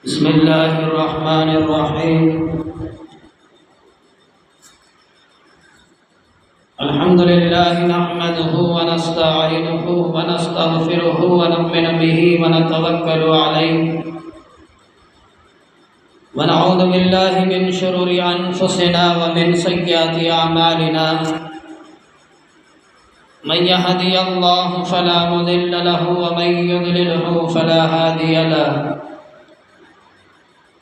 بسم الله الرحمن الرحيم. الحمد لله نحمده ونستعينه ونستغفره ونؤمن به ونتوكل عليه ونعوذ بالله من شرور أنفسنا ومن سيئات أعمالنا. من يهدي الله فلا مضل له ومن يضلله فلا هادي له.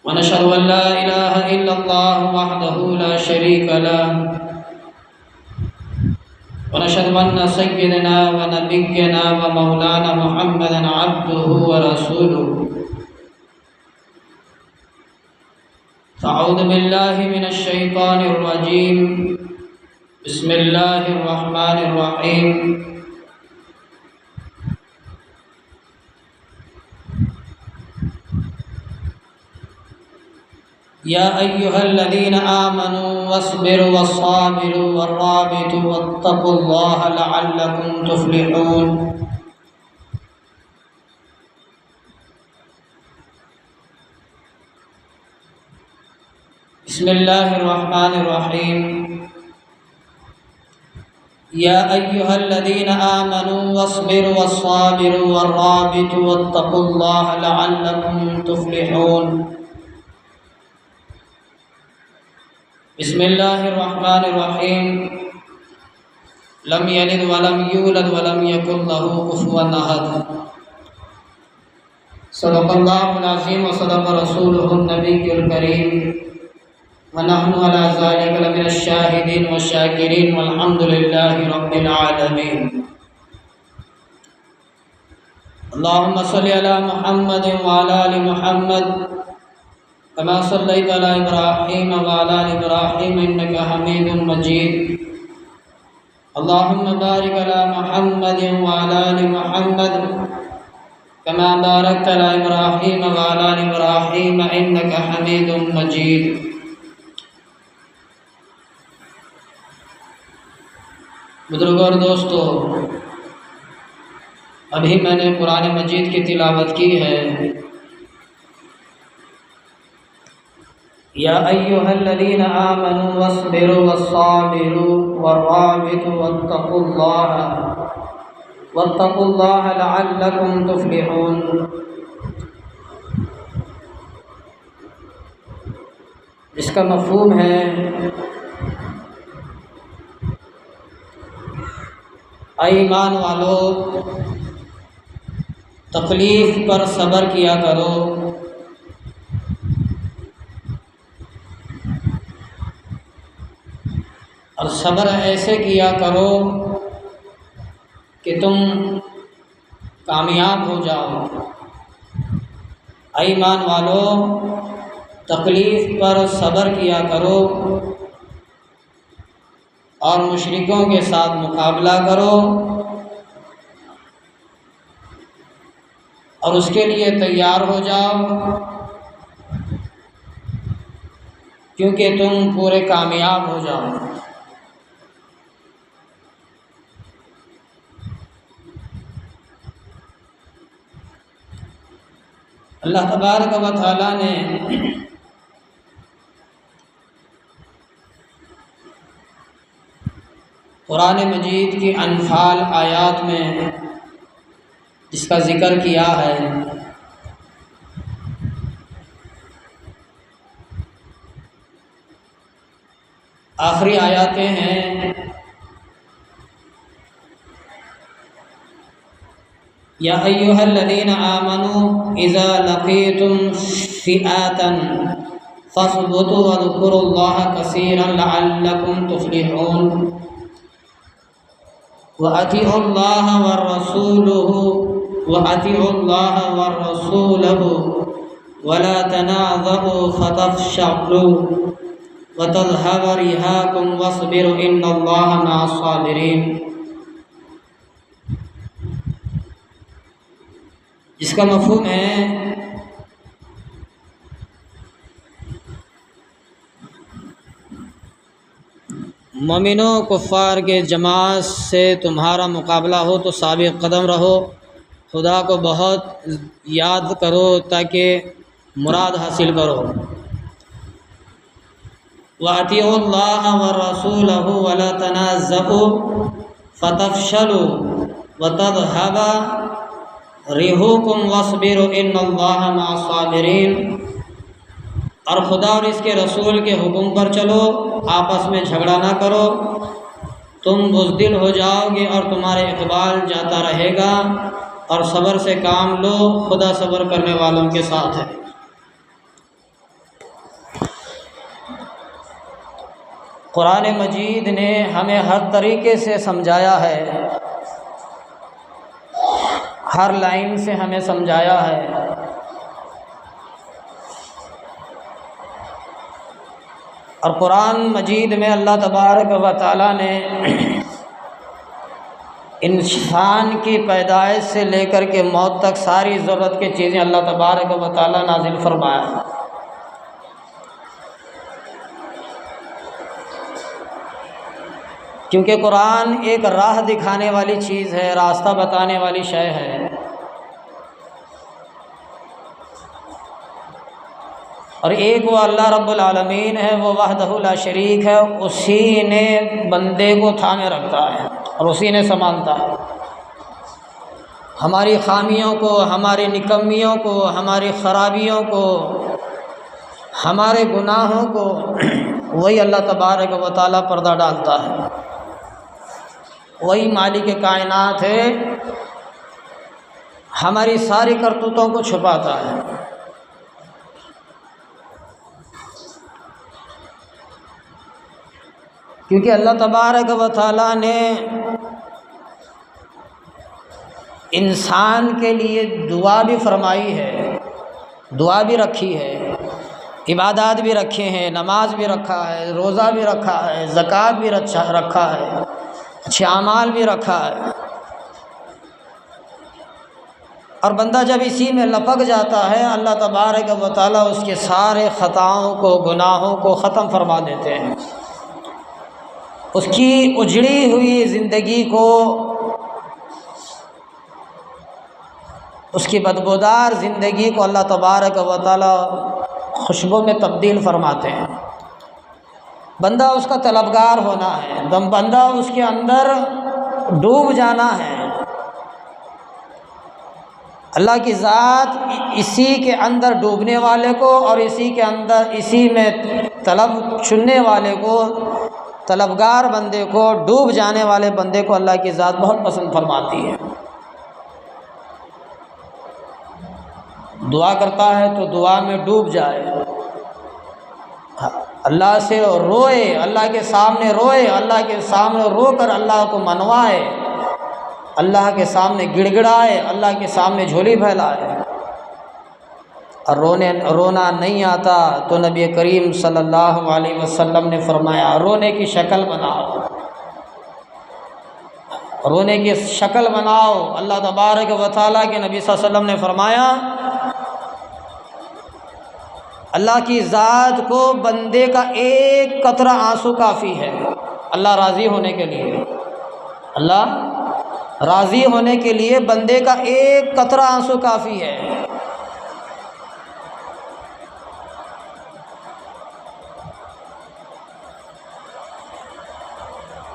ونشهد أن لا إله إلا الله وحده لا شريك له. ونشهد أن سيدنا ونبينا ومولانا محمدا عبده ورسوله. أعوذ بالله من الشيطان الرجيم. بسم الله الرحمن الرحيم. يا أيها الذين آمنوا واصبروا والصابروا والرابطوا واتقوا الله لعلكم تفلحون. بسم الله الرحمن الرحيم. يا أيها الذين آمنوا واصبروا والصابروا والرابطوا واتقوا الله لعلكم تفلحون. بسم الله الرحمن الرحيم. لم يلد ولم يولد ولم يكن له كفوا أحد. صدق الله العظيم وصدق رسوله النبي الكريم ونحن على ذلك لمن الشاهدين والشاكرين والحمد لله رب العالمين. اللهم صل على محمد وعلى آل محمد كما صليت على إبراهيم وعلى آل إبراهيم إنك حميد مجيد. اللهم بارك على محمد وعلى آل محمد كما باركت على إبراهيم وعلى آل إبراهيم إنك حميد مجيد. بزرگوں اور دوستو، ابھی میں نے قرآن مجید کی تلاوت کی ہے. یا ایھا الذین آمنوا واصبروا والصابروا والرابطوا واتقوا اللہ لعلکم تفلحون. اس کا مفہوم ہے اے ایمان والو، تکلیف پر صبر کیا کرو، اور صبر ایسے کیا کرو کہ تم کامیاب ہو جاؤ. اے ایمان والو، تکلیف پر صبر کیا کرو اور مشرکوں کے ساتھ مقابلہ کرو اور اس کے لیے تیار ہو جاؤ، کیونکہ تم پورے کامیاب ہو جاؤ. اللہ تبارک و تعالیٰ نے قرآن مجید کی انفال آیات میں جس کا ذکر کیا ہے، آخری آیاتیں ہیں. یا ایھا الذین آمنوا اذا لقیتم فئۃ فاثبتوا واذکروا اللہ کثیرا لعلکم تفلحون. وَأَطِيعُوا اللَّهَ وَرَسُولَهُ وَلَا تَنَازَعُوا فَتَفْشَلُوا وَتَذْهَبَ رِيحُكُمْ وَاصْبِرُوا إِنَّ اللَّهَ مَعَ الصَّابِرِينَ. جس کا مفہوم ہے مومنوں کفار کے جماعت سے تمہارا مقابلہ ہو تو ثابت قدم رہو، خدا کو بہت یاد کرو تاکہ مراد حاصل کرو۔ وَأَطِیعُوا اللَّهَ وَرَسُولَهُ وَلَا تَنَازَعُوا فَتَفْشَلُوا وَتَذْهَبَ رِيحُكُمْ وَاصْبِرُوا إِنَّ اللَّهَ مَعَ الصَّابِرِينَ۔ اور خدا اور اس کے رسول کے حکم پر چلو، آپس میں جھگڑا نہ کرو، تم بزدل ہو جاؤ گے اور تمہارے اقبال جاتا رہے گا، اور صبر سے کام لو، خدا صبر کرنے والوں کے ساتھ ہے۔ قرآن مجید نے ہمیں ہر طریقے سے سمجھایا ہے، ہر لائن سے ہمیں سمجھایا ہے۔ اور قرآن مجید میں اللہ تبارک و تعالیٰ نے انسان کی پیدائش سے لے کر کے موت تک ساری ضرورت کی چیزیں اللہ تبارک و تعالیٰ نازل فرمایا ہے۔ کیونکہ قرآن ایک راہ دکھانے والی چیز ہے، راستہ بتانے والی شے ہے۔ اور ایک وہ اللہ رب العالمین ہے، وہ وحدہ لا شریک ہے، اسی نے بندے کو تھامے رکھتا ہے اور اسی نے سنبھالتا ہے۔ ہماری خامیوں کو، ہماری نکمیوں کو، ہماری خرابیوں کو، ہمارے گناہوں کو وہی اللہ تبارک و تعالیٰ پردہ ڈالتا ہے، وہی مالک کائنات ہے، ہماری ساری کرتوتوں کو چھپاتا ہے۔ کیونکہ اللہ تبارک و تعالیٰ نے انسان کے لیے دعا بھی فرمائی ہے، دعا بھی رکھی ہے، عبادات بھی رکھے ہیں، نماز بھی رکھا ہے، روزہ بھی رکھا ہے، زکوٰۃ بھی رکھا ہے، اچھے اعمال بھی رکھا ہے۔ اور بندہ جب اسی میں لپک جاتا ہے، اللہ تبارک و تعالیٰ اس کے سارے خطاؤں کو، گناہوں کو ختم فرما دیتے ہیں، اس کی اجڑی ہوئی زندگی کو، اس کی بدبودار زندگی کو اللہ تبارک و تعالیٰ خوشبو میں تبدیل فرماتے ہیں۔ بندہ اس کا طلبگار ہونا ہے، بندہ اس کے اندر ڈوب جانا ہے۔ اللہ کی ذات اسی کے اندر ڈوبنے والے کو اور اسی کے اندر، اسی میں طلب چننے والے کو، طلبگار بندے کو، ڈوب جانے والے بندے کو اللہ کی ذات بہت پسند فرماتی ہے۔ دعا کرتا ہے تو دعا میں ڈوب جائے، اللہ سے روئے، اللہ کے سامنے روئے، اللہ کے سامنے رو کر اللہ کو منوائے، اللہ کے سامنے گڑ گڑائے، اللہ کے سامنے جھولی پھیلائے۔ اور رونا نہیں آتا تو نبی کریم صلی اللہ علیہ وسلم نے فرمایا رونے کی شکل بناؤ، رونے کی شکل بناؤ۔ اللہ تبارک و تعالیٰ کے نبی صلی اللہ علیہ وسلم نے فرمایا اللہ کی ذات کو بندے کا ایک قطرہ آنسو کافی ہے، اللہ راضی ہونے کے لیے، اللہ راضی ہونے کے لیے بندے کا ایک قطرہ آنسو کافی ہے۔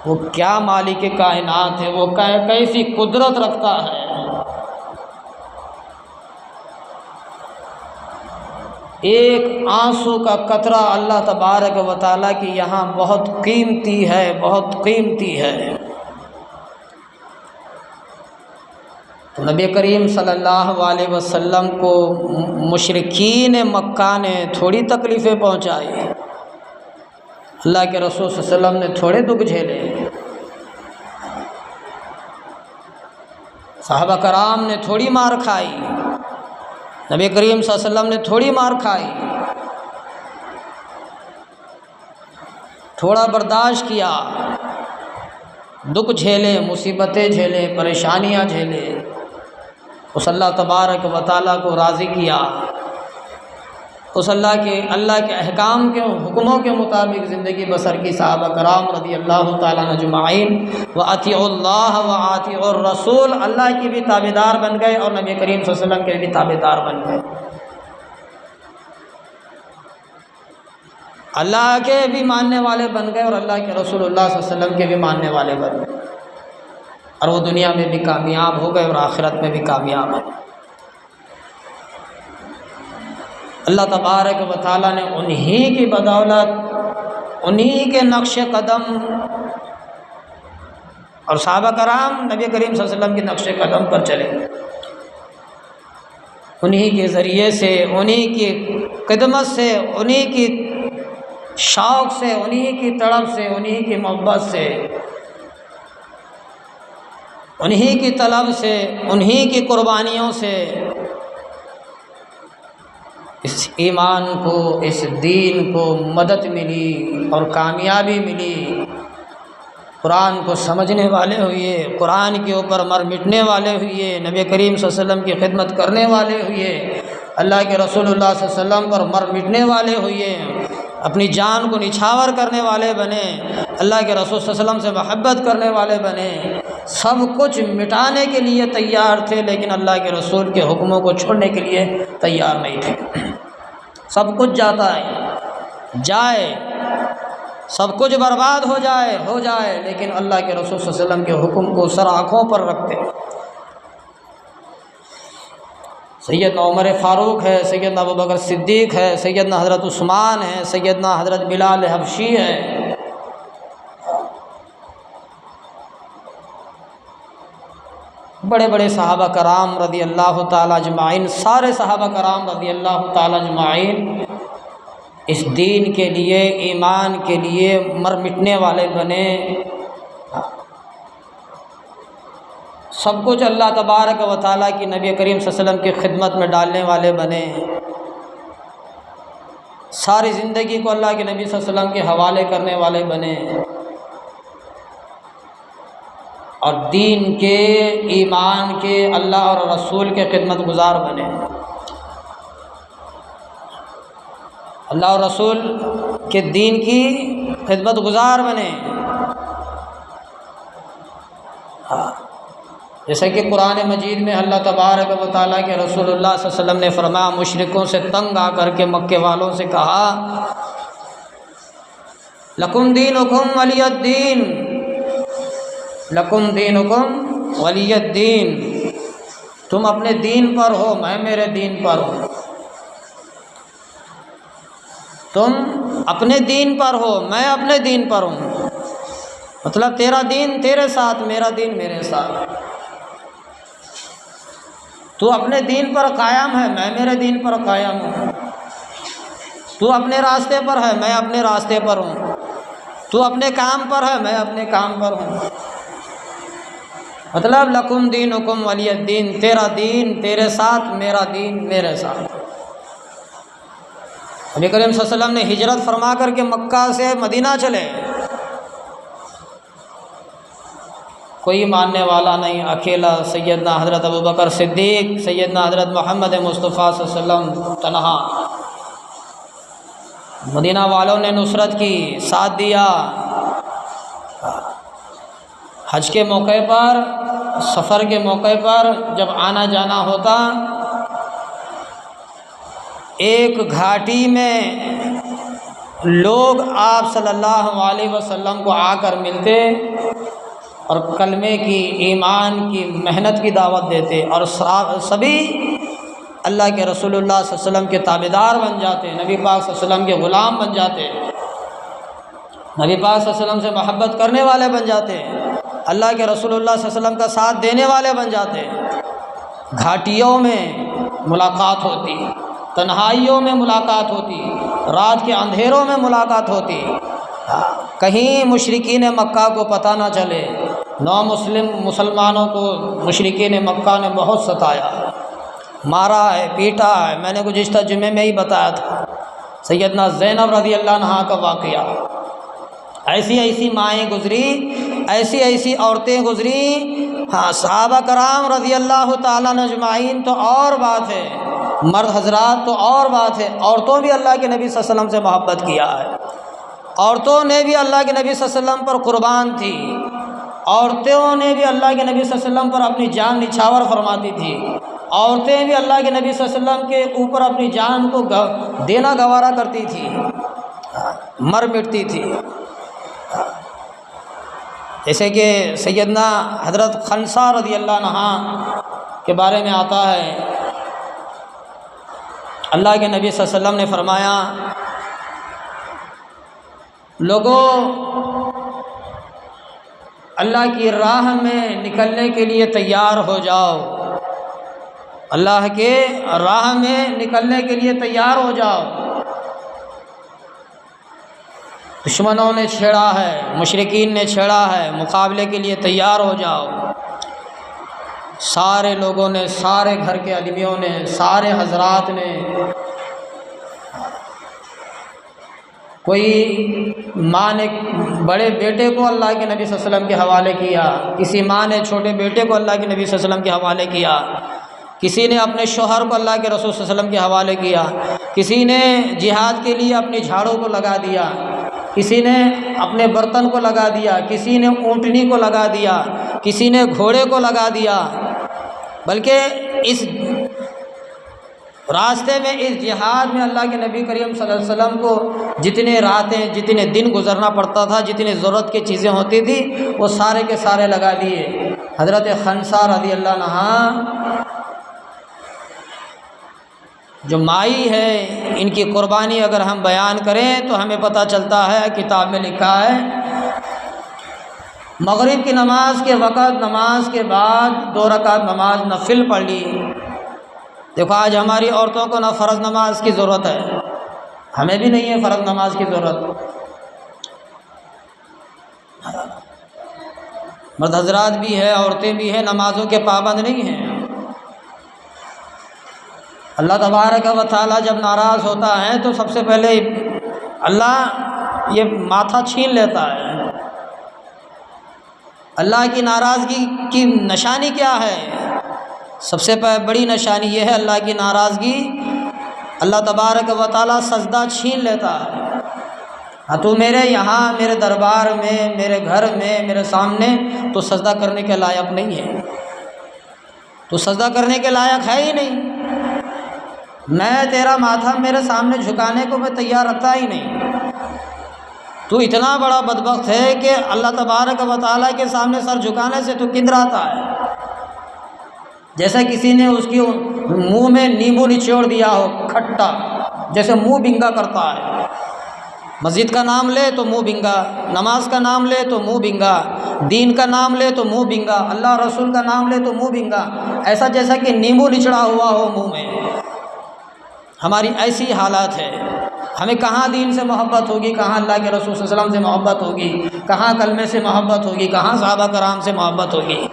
وہ کیا مالک کائنات ہے، وہ کیسی قدرت رکھتا ہے۔ ایک آنسو کا قطرہ اللہ تبارک و تعالیٰ کی یہاں بہت قیمتی ہے، بہت قیمتی ہے۔ تو نبی کریم صلی اللہ علیہ وسلم کو مشرکین مکہ نے تھوڑی تکلیفیں پہنچائی، اللہ کے رسول صلی اللہ علیہ وسلم نے تھوڑے دکھ جھیلے، صحابہ کرام نے تھوڑی مار کھائی، نبی کریم صلی اللہ علیہ وسلم نے تھوڑی مار کھائی، تھوڑا برداشت کیا، دکھ جھیلے، مصیبتیں جھیلے، پریشانیاں جھیلے، اس اللہ تبارک و تعالیٰ کو راضی کیا، اس اللہ کے احکام کے حکموں کے مطابق زندگی بسر کی۔ صحابہ کرام رضی اللہ تعالیٰ عنہم اجمعین وَأَطِیعُوا اللَّهَ وَأَطِیعُوا الرَّسُولَ، اللہ کی بھی تابعدار بن گئے اور نبی کریم صلی اللہ علیہ وسلم کے بھی تابعدار بن گئے۔ اللہ کے بھی ماننے والے بن گئے اور اللہ کے رسول اللہ صلی اللہ علیہ وسلم کے بھی ماننے والے بن گئے، اور وہ دنیا میں بھی کامیاب ہو گئے اور آخرت میں بھی کامیاب ہیں۔ اللہ تبارک و تعالیٰ نے انہی کی بدولت، انہی کے نقش قدم، اور صحابہ کرام نبی کریم صلی اللہ علیہ وسلم کے نقش قدم پر چلے، انہی کے ذریعے سے، انہی کی خدمت سے، انہی کی شوق سے، انہی کی تڑپ سے، انہی کی محبت سے، انہی کی طلب سے، انہی کی قربانیوں سے اس ایمان کو، اس دین کو مدد ملی اور کامیابی ملی۔ قرآن کو سمجھنے والے ہوئے، قرآن کے اوپر مر مٹنے والے ہوئے، نبی کریم صلی اللہ علیہ وسلم کی خدمت کرنے والے ہوئے، اللہ کے رسول اللہ صلی اللہ علیہ وسلم پر مر مٹنے والے ہوئے، اپنی جان کو نچھاور کرنے والے بنے، اللہ کے رسول صلی اللہ علیہ وسلم سے محبت کرنے والے بنے، سب کچھ مٹانے کے لیے تیار تھے، لیکن اللہ کے رسول کے حکموں کو چھوڑنے کے لیے تیار نہیں تھے۔ سب کچھ جاتا ہے، جائے، سب کچھ برباد ہو جائے، لیکن اللہ کے رسول صلی اللہ علیہ وسلم کے حکم کو سر آنکھوں پر رکھتے۔ سیدنا عمر فاروق ہے، سیدنا ابوبکر صدیق ہے، سیدنا حضرت عثمان ہے، سیدنا حضرت بلال حبشی ہے، بڑے بڑے صحابہ کرام رضی اللہ تعالیٰ اجمعین، سارے صحابہ کرام رضی اللہ تعالیٰ اجمعین اس دین کے لیے، ایمان کے لیے مر مٹنے والے بنے۔ سب کچھ اللہ تبارک و تعالیٰ کی نبی کریم صلی اللہ علیہ وسلم کی خدمت میں ڈالنے والے بنے، ساری زندگی کو اللہ کے نبی صلی اللہ علیہ وسلم کے حوالے کرنے والے بنے، اور دین کے، ایمان کے، اللہ اور رسول کے خدمت گزار بنے، اللہ اور رسول کے دین کی خدمت گزار بنے۔ جیسا کہ قرآن مجید میں اللہ تبارک و تعالیٰ کے رسول اللہ صلی اللہ علیہ وسلم نے فرمایا، مشرکوں سے تنگ آ کر کے مکے والوں سے کہا، لکم دینکم ولی الدین، لکم دینکم ولی الدین، تم اپنے دین پر ہو، میں میرے دین پر ہوں، تم اپنے دین پر ہو، میں اپنے دین پر ہوں، مطلب تیرا دین تیرے ساتھ، میرا دین میرے ساتھ، تو اپنے دین پر قائم ہے، میں میرے دین پر قائم ہوں، تو اپنے راستے پر ہے، میں اپنے راستے پر ہوں، تو اپنے کام پر ہے، میں اپنے کام پر ہوں، مطلب لکم دینکم ولی الدین، تیرا دین تیرے ساتھ، میرا دین میرے ساتھ۔ نبی کریم صلی اللہ علیہ وسلم نے ہجرت فرما کر کے مکہ سے مدینہ چلے، کوئی ماننے والا نہیں، اکیلا سیدنا حضرت ابوبکر صدیق، سیدنا حضرت محمد مصطفیٰ صلی اللہ علیہ وسلم تنہا، مدینہ والوں نے نصرت کی، ساتھ دیا، حج کے موقع پر، سفر کے موقع پر جب آنا جانا ہوتا، ایک گھاٹی میں لوگ آپ صلی اللہ علیہ وسلم کو آ کر ملتے اور کلمے کی، ایمان کی، محنت کی دعوت دیتے، اور سبھی اللہ کے رسول اللہ صلی اللہ علیہ وسلم کے تابعدار بن جاتے، نبی پاک صلی اللہ علیہ وسلم کے غلام بن جاتے، نبی پاک صلی اللہ علیہ وسلم سے محبت کرنے والے بن جاتے، اللہ کے رسول اللہ صلی اللہ علیہ وسلم کا ساتھ دینے والے بن جاتے۔ گھاٹیوں میں ملاقات ہوتی، تنہائیوں میں ملاقات ہوتی، رات کے اندھیروں میں ملاقات ہوتی، کہیں مشرکین مکہ کو پتہ نہ چلے، مسلمانوں کو مشرکین مکہ نے بہت ستایا، مارا ہے، پیٹا ہے، میں نے گزشتہ جمعے میں ہی بتایا تھا سیدنا زینب رضی اللہ عنہا کا واقعہ، ایسی ایسی مائیں گزری، ایسی ایسی عورتیں گزری، صحابہ کرام رضی اللہ تعالیٰ اجمعین تو اور بات ہے، مرد حضرات تو اور بات ہے، عورتوں بھی اللہ کے نبی صلی اللہ علیہ وسلم سے محبت کیا ہے، عورتوں نے بھی اللہ کے نبی صلی اللہ علیہ وسلم پر قربان تھی، عورتوں نے بھی اللہ کے نبی صلی اللہ علیہ وسلم پر اپنی جان نچھاور فرماتی تھی، عورتیں بھی اللہ کے نبی صلی اللہ علیہ وسلم کے اوپر اپنی جان کو دینا گوارا کرتی تھی۔ مر مٹتی تھی۔ جیسے کہ سیدنا حضرت خنسا رضی اللہ عنہ کے بارے میں آتا ہے، اللہ کے نبی صلی اللہ علیہ وسلم نے فرمایا، لوگوں اللہ کی راہ میں نکلنے کے لیے تیار ہو جاؤ، اللہ کے راہ میں نکلنے کے لیے تیار ہو جاؤ۔ دشمنوں نے چھیڑا ہے، مشرکین نے چھیڑا ہے، مقابلے کے لیے تیار ہو جاؤ۔ سارے لوگوں نے، سارے گھر کے آدمیوں نے، سارے حضرات نے، کوئی ماں نے بڑے بیٹے کو اللہ کے نبی صلی اللہ علیہ وسلم کے حوالے کیا، کسی ماں نے چھوٹے بیٹے کو اللہ کے نبی صلی اللہ علیہ وسلم کے حوالے کیا، کسی نے اپنے شوہر کو اللہ کے رسول صلی اللہ علیہ وسلم کے حوالے کیا، کسی نے جہاد کے لیے اپنی جھاڑوں کو لگا دیا، کسی نے اپنے برتن کو لگا دیا، کسی نے اونٹنی کو لگا دیا، کسی نے گھوڑے کو لگا دیا۔ بلکہ اس راستے میں، اس جہاد میں اللہ کے نبی کریم صلی اللہ علیہ وسلم کو جتنے راتیں، جتنے دن گزرنا پڑتا تھا، جتنی ضرورت کی چیزیں ہوتی تھی، وہ سارے کے سارے لگا دیے۔ حضرت خنسا رضی اللہ عنہ جو مائی ہے، ان کی قربانی اگر ہم بیان کریں تو ہمیں پتہ چلتا ہے، کتاب میں لکھا ہے، مغرب کی نماز کے وقت، نماز کے بعد 2 رکعت نماز نفل پڑھ لی۔ دیکھو آج ہماری عورتوں کو نہ فرض نماز کی ضرورت ہے، ہمیں بھی نہیں ہے فرض نماز کی ضرورت، مرد حضرات بھی ہے، عورتیں بھی ہیں، نمازوں کے پابند نہیں ہیں۔ اللہ تبارک و تعالیٰ جب ناراض ہوتا ہے تو سب سے پہلے اللہ یہ ماتھا چھین لیتا ہے۔ اللہ کی ناراضگی کی نشانی کیا ہے؟ سب سے بڑی نشانی یہ ہے اللہ کی ناراضگی، اللہ تبارک و تعالیٰ سجدہ چھین لیتا ہے۔ ہاں تو میرے یہاں، میرے دربار میں، میرے گھر میں، میرے سامنے تو سجدہ کرنے کے لائق نہیں ہے، تو سجدہ کرنے کے لائق ہے ہی نہیں، میں تیرا ماتھا میرے سامنے جھکانے کو میں تیار رکھتا ہی نہیں۔ تو اتنا بڑا بدبخت ہے کہ اللہ تبارک و تعالیٰ کے سامنے سر جھکانے سے تو کندراتا ہے، جیسے کسی نے اس کی منہ میں نیمبو نچوڑ دیا ہو کھٹا، جیسے منہ بنگا کرتا ہے۔ مسجد کا نام لے تو منہ بنگا، نماز کا نام لے تو منہ بنگا، دین کا نام لے تو منہ بنگا، اللہ رسول کا نام لے تو منہ بنگا، ایسا جیسا کہ نیمبو نچڑا ہوا ہو منہ میں۔ ہماری ایسی حالات ہے، ہمیں کہاں دین سے محبت ہوگی، کہاں اللہ کے رسول صلی اللہ علیہ وسلم سے محبت ہوگی، کہاں کلمے سے محبت ہوگی، کہاں صحابہ کرام سے محبت ہوگی۔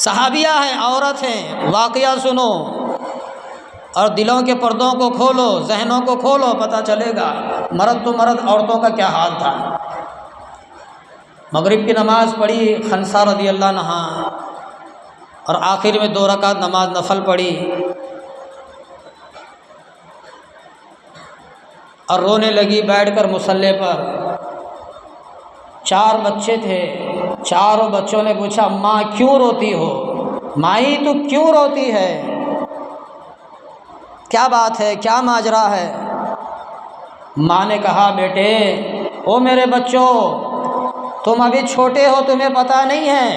صحابیہ ہیں، عورت ہیں، واقعہ سنو اور دلوں کے پردوں کو کھولو، ذہنوں کو کھولو، پتہ چلے گا مرد تو مرد، عورتوں کا کیا حال تھا۔ مغرب کی نماز پڑھی خنسا رضی اللہ عنہ، اور آخر میں 2 رکعت نماز نفل پڑھی، اور رونے لگی بیٹھ کر مصلی پر۔ 4 بچے تھے، چاروں بچوں نے پوچھا ماں کیوں روتی ہو، مائی تو کیوں روتی ہے، کیا بات ہے، کیا ماجرا ہے؟ ماں نے کہا بیٹے، او میرے بچوں، تم ابھی چھوٹے ہو، تمہیں پتہ نہیں ہے،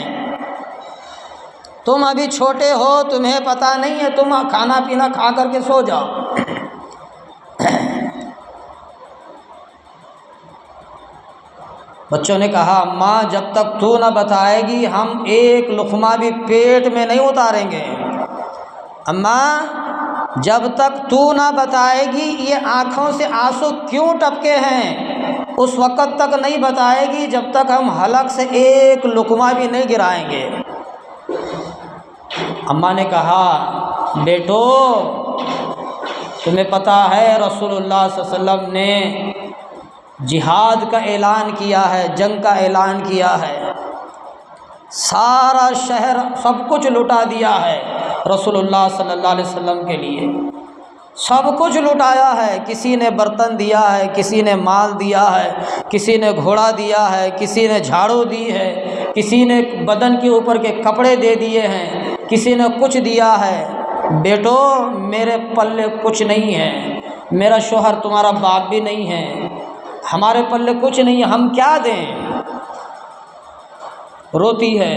تم ابھی چھوٹے ہو، تمہیں پتہ نہیں ہے، تم کھانا پینا کھا کر کے سو جاؤ۔ بچوں نے کہا ماں جب تک تو نہ بتائے گی ہم ایک لقمہ بھی پیٹ میں نہیں اتاریں گے، اماں جب تک تو نہ بتائے گی یہ آنکھوں سے آنسو کیوں ٹپکے ہیں، اس وقت تک نہیں بتائے گی جب تک ہم حلق سے ایک لقمہ بھی نہیں گرائیں گے۔ اماں نے کہا بیٹو تمہیں پتہ ہے رسول اللہ صلی اللہ علیہ وسلم نے جہاد کا اعلان کیا ہے، جنگ کا اعلان کیا ہے، سارا شہر سب کچھ لٹا دیا ہے رسول اللہ صلی اللہ علیہ وسلم کے لیے، سب کچھ لٹایا ہے، کسی نے برتن دیا ہے، کسی نے مال دیا ہے، کسی نے گھوڑا دیا ہے، کسی نے جھاڑو دی ہے، کسی نے بدن کے اوپر کے کپڑے دے دیے ہیں، کسی نے کچھ دیا ہے۔ بیٹو میرے پلے کچھ نہیں ہے، میرا شوہر تمہارا باپ بھی نہیں ہے، ہمارے پلے کچھ نہیں ہے، ہم کیا دیں؟ روتی ہے۔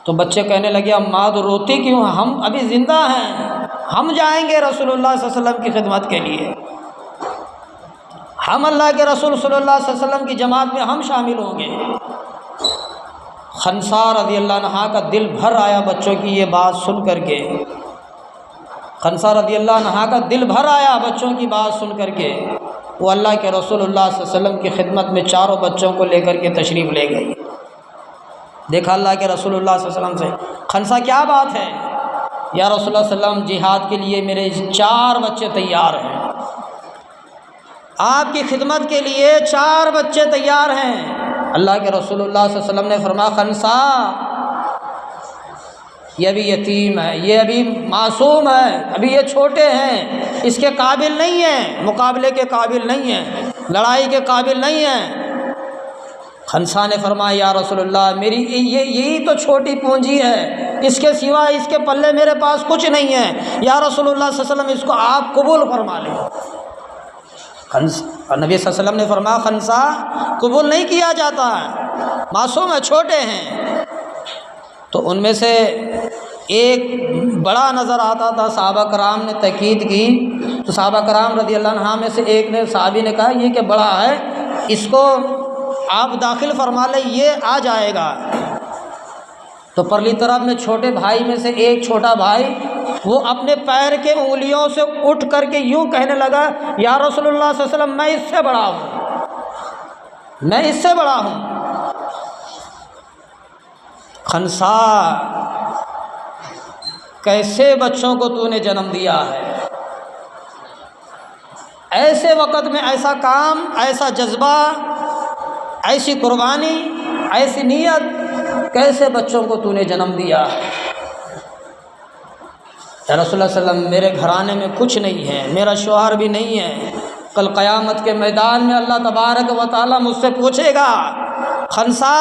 تو بچے کہنے لگے اماں تو روتی کیوں؟ ہم ابھی زندہ ہیں، ہم جائیں گے رسول اللہ صلی اللہ علیہ وسلم کی خدمت کے لیے، ہم اللہ کے رسول صلی اللہ علیہ وسلم کی جماعت میں ہم شامل ہوں گے۔ خنسا رضی اللہ عنہ کا دل بھر آیا بچوں کی یہ بات سن کر کے، خنسا رضی اللہ عنہ کا دل بھر آیا بچوں کی بات سن کر کے۔ وہ اللہ کے رسول اللہ صلی اللہ علیہ وسلم کی خدمت میں چاروں بچوں کو لے کر کے تشریف لے گئی۔ دیکھا اللہ کے رسول اللہ صلی اللہ علیہ وسلم سے، خنسا کیا بات ہے؟ یا رسول اللہ صلی اللہ علیہ وسلم جہاد کے لیے میرے 4 بچے تیار ہیں، آپ کی خدمت کے لیے 4 بچے تیار ہیں۔ اللہ کے رسول اللہ صلی اللہ علیہ وسلم نے فرمایا خنسا یہ ابھی یتیم ہے، یہ ابھی معصوم ہے، ابھی یہ چھوٹے ہیں، اس کے قابل نہیں ہیں، مقابلے کے قابل نہیں ہیں، لڑائی کے قابل نہیں ہیں۔ خنسا نے فرمایا یا رسول اللہ میری یہی تو چھوٹی پونجی ہے، اس کے سوا اس کے پلے میرے پاس کچھ نہیں ہے، یا رسول اللہ صلی اللہ علیہ وسلم اس کو آپ قبول فرما لیں۔ نبی صلی اللہ علیہ وسلم نے فرمایا خنسا قبول نہیں کیا جاتا ہے، معصوم ہے، چھوٹے ہیں۔ تو ان میں سے ایک بڑا نظر آتا تھا، صحابہ کرام نے تاکید کی تو صحابہ کرام رضی اللہ عنہ میں سے ایک نے صحابی نے کہا یہ کہ بڑا ہے، اس کو آپ داخل فرما لیں، یہ آ جائے گا۔ تو پرلی طرف میں چھوٹے بھائی میں سے ایک چھوٹا بھائی وہ اپنے پیر کے انگلیوں سے اٹھ کر کے یوں کہنے لگا یا رسول اللہ صلی اللہ علیہ وسلم میں اس سے بڑا ہوں، میں اس سے بڑا ہوں۔ خنسا کیسے بچوں کو تو نے جنم دیا ہے، ایسے وقت میں ایسا کام، ایسا جذبہ، ایسی قربانی، ایسی نیت، کیسے بچوں کو تو نے جنم دیا ہے؟ یا رسول اللہ صلی اللہ علیہ وسلم میرے گھرانے میں کچھ نہیں ہے، میرا شوہر بھی نہیں ہے، کل قیامت کے میدان میں اللہ تبارک و تعالیٰ مجھ سے پوچھے گا خنسا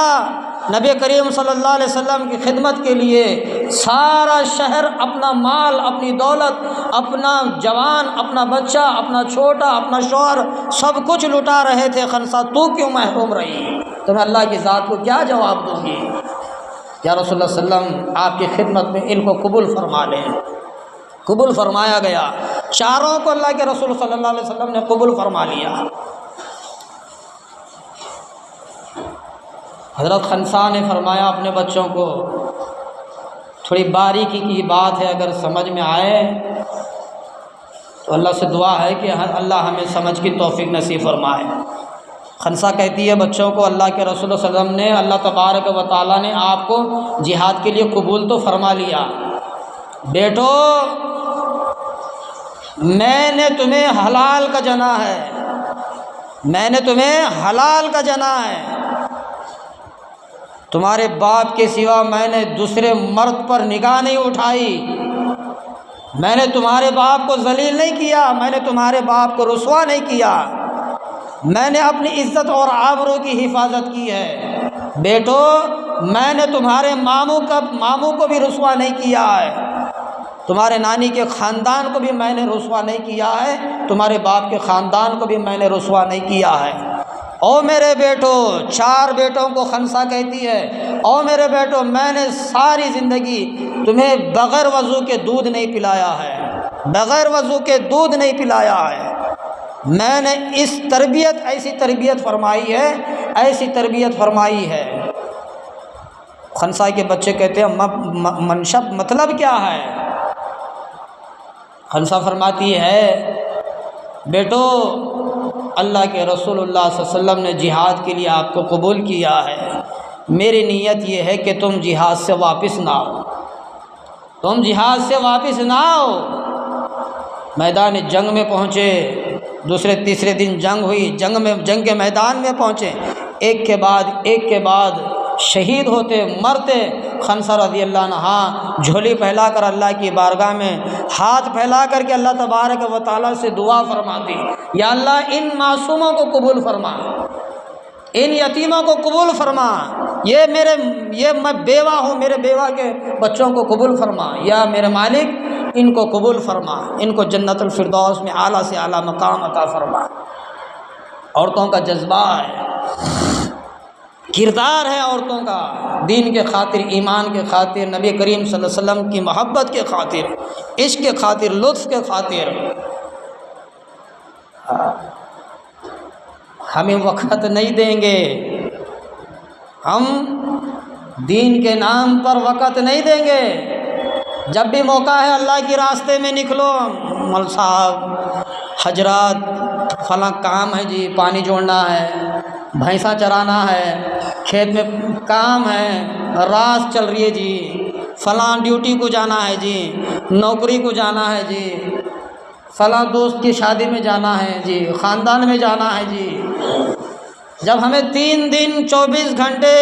نبی کریم صلی اللہ علیہ وسلم کی خدمت کے لیے سارا شہر اپنا مال، اپنی دولت، اپنا جوان، اپنا بچہ، اپنا چھوٹا، اپنا شوہر سب کچھ لٹا رہے تھے، خنسا تو کیوں محروم رہی؟ تو میں اللہ کی ذات کو کیا جواب دوں گی؟ یا رسول اللہ صلی اللہ علیہ وسلم آپ کی خدمت میں ان کو قبول فرما لیں۔ قبول فرمایا گیا، چاروں کو اللہ کے رسول صلی اللہ علیہ وسلم نے قبول فرما لیا۔ حضرت خنسا نے فرمایا اپنے بچوں کو، تھوڑی باریکی کی بات ہے، اگر سمجھ میں آئے تو اللہ سے دعا ہے کہ اللہ ہمیں سمجھ کی توفیق نصیب فرمائے۔ خنسا کہتی ہے بچوں کو اللہ کے رسول صلی اللہ علیہ وسلم نے، اللہ تبارک و تعالیٰ نے آپ کو جہاد کے لیے قبول تو فرما لیا، بیٹو میں نے تمہیں حلال کا جنا ہے، میں نے تمہیں حلال کا جنا ہے، تمہارے باپ کے سوا میں نے دوسرے مرد پر نگاہ نہیں اٹھائی، میں نے تمہارے باپ کو ذلیل نہیں کیا، میں نے تمہارے باپ کو رسوا نہیں کیا، میں نے اپنی عزت اور آبرو کی حفاظت کی ہے، بیٹو میں نے تمہارے ماموں کو بھی رسوا نہیں کیا ہے، تمہارے نانی کے خاندان کو بھی میں نے رسوا نہیں کیا ہے، تمہارے باپ کے خاندان کو بھی میں نے رسوا نہیں کیا ہے۔ او میرے بیٹو، 4 بیٹوں کو خنسا کہتی ہے، او میرے بیٹو میں نے ساری زندگی تمہیں بغیر وضو کے دودھ نہیں پلایا ہے، بغیر وضو کے دودھ نہیں پلایا ہے، میں نے اس تربیت، ایسی تربیت فرمائی ہے، ایسی تربیت فرمائی ہے۔ خنسا کے بچے کہتے ہیں منشب مطلب کیا ہے؟ خنسا فرماتی ہے بیٹو اللہ کے رسول اللہ صلی اللہ علیہ وسلم نے جہاد کے لیے آپ کو قبول کیا ہے، میری نیت یہ ہے کہ تم جہاد سے واپس نہ آؤ، تم جہاد سے واپس نہ آؤ۔ میدان جنگ میں پہنچے، دوسرے تیسرے دن جنگ ہوئی، جنگ کے میدان میں پہنچے، ایک کے بعد شہید ہوتے، مرتے۔ خنسا رضی اللہ عنہ جھولی پھیلا کر اللہ کی بارگاہ میں ہاتھ پھیلا کر کے اللہ تبارک و تعالیٰ سے دعا فرماتی، یا اللہ ان معصوموں کو قبول فرما، ان یتیموں کو قبول فرما، یہ میں بیوہ ہوں، میرے بیوہ کے بچوں کو قبول فرما، یا میرے مالک ان کو قبول فرما، ان کو جنت الفردوس میں اعلیٰ سے اعلیٰ مقام عطا فرما۔ عورتوں کا جذبہ ہے، کردار ہے عورتوں کا، دین کے خاطر، ایمان کے خاطر، نبی کریم صلی اللہ علیہ وسلم کی محبت کے خاطر، عشق کے خاطر، لطف کے خاطر۔ ہمیں وقت نہیں دیں گے، ہم دین کے نام پر وقت نہیں دیں گے۔ جب بھی موقع ہے اللہ کے راستے میں نکلو، مول صاحب، حضرات فلاں کام ہے جی، پانی جوڑنا ہے، بھینسا چرانا ہے، کھیت میں کام ہے، رات چل رہی ہے جی، فلاں ڈیوٹی کو جانا ہے جی، نوکری کو جانا ہے جی، فلاں دوست کی شادی میں جانا ہے جی، خاندان میں جانا ہے جی۔ جب ہمیں 3 دن 24 گھنٹے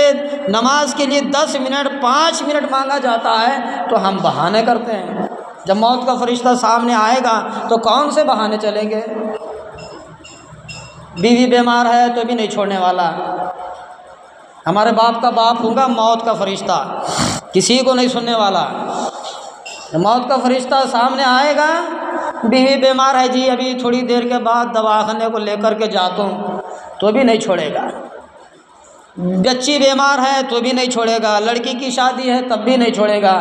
نماز کے لیے 10 منٹ 5 منٹ مانگا جاتا ہے تو ہم بہانے کرتے ہیں۔ جب موت کا فرشتہ سامنے آئے گا تو کون سے بہانے چلیں گے؟ بیوی بیمار ہے تو بھی نہیں چھوڑنے والا، ہمارے باپ کا باپ ہوگا موت کا فرشتہ، کسی کو نہیں سننے والا۔ موت کا فرشتہ سامنے آئے گا، بیوی بیمار ہے جی، ابھی تھوڑی دیر کے بعد دواخانے کو لے کر کے جاتا ہوں، تو بھی نہیں چھوڑے گا۔ بچی بیمار ہے تو بھی نہیں چھوڑے گا، لڑکی کی شادی ہے تب بھی نہیں چھوڑے گا،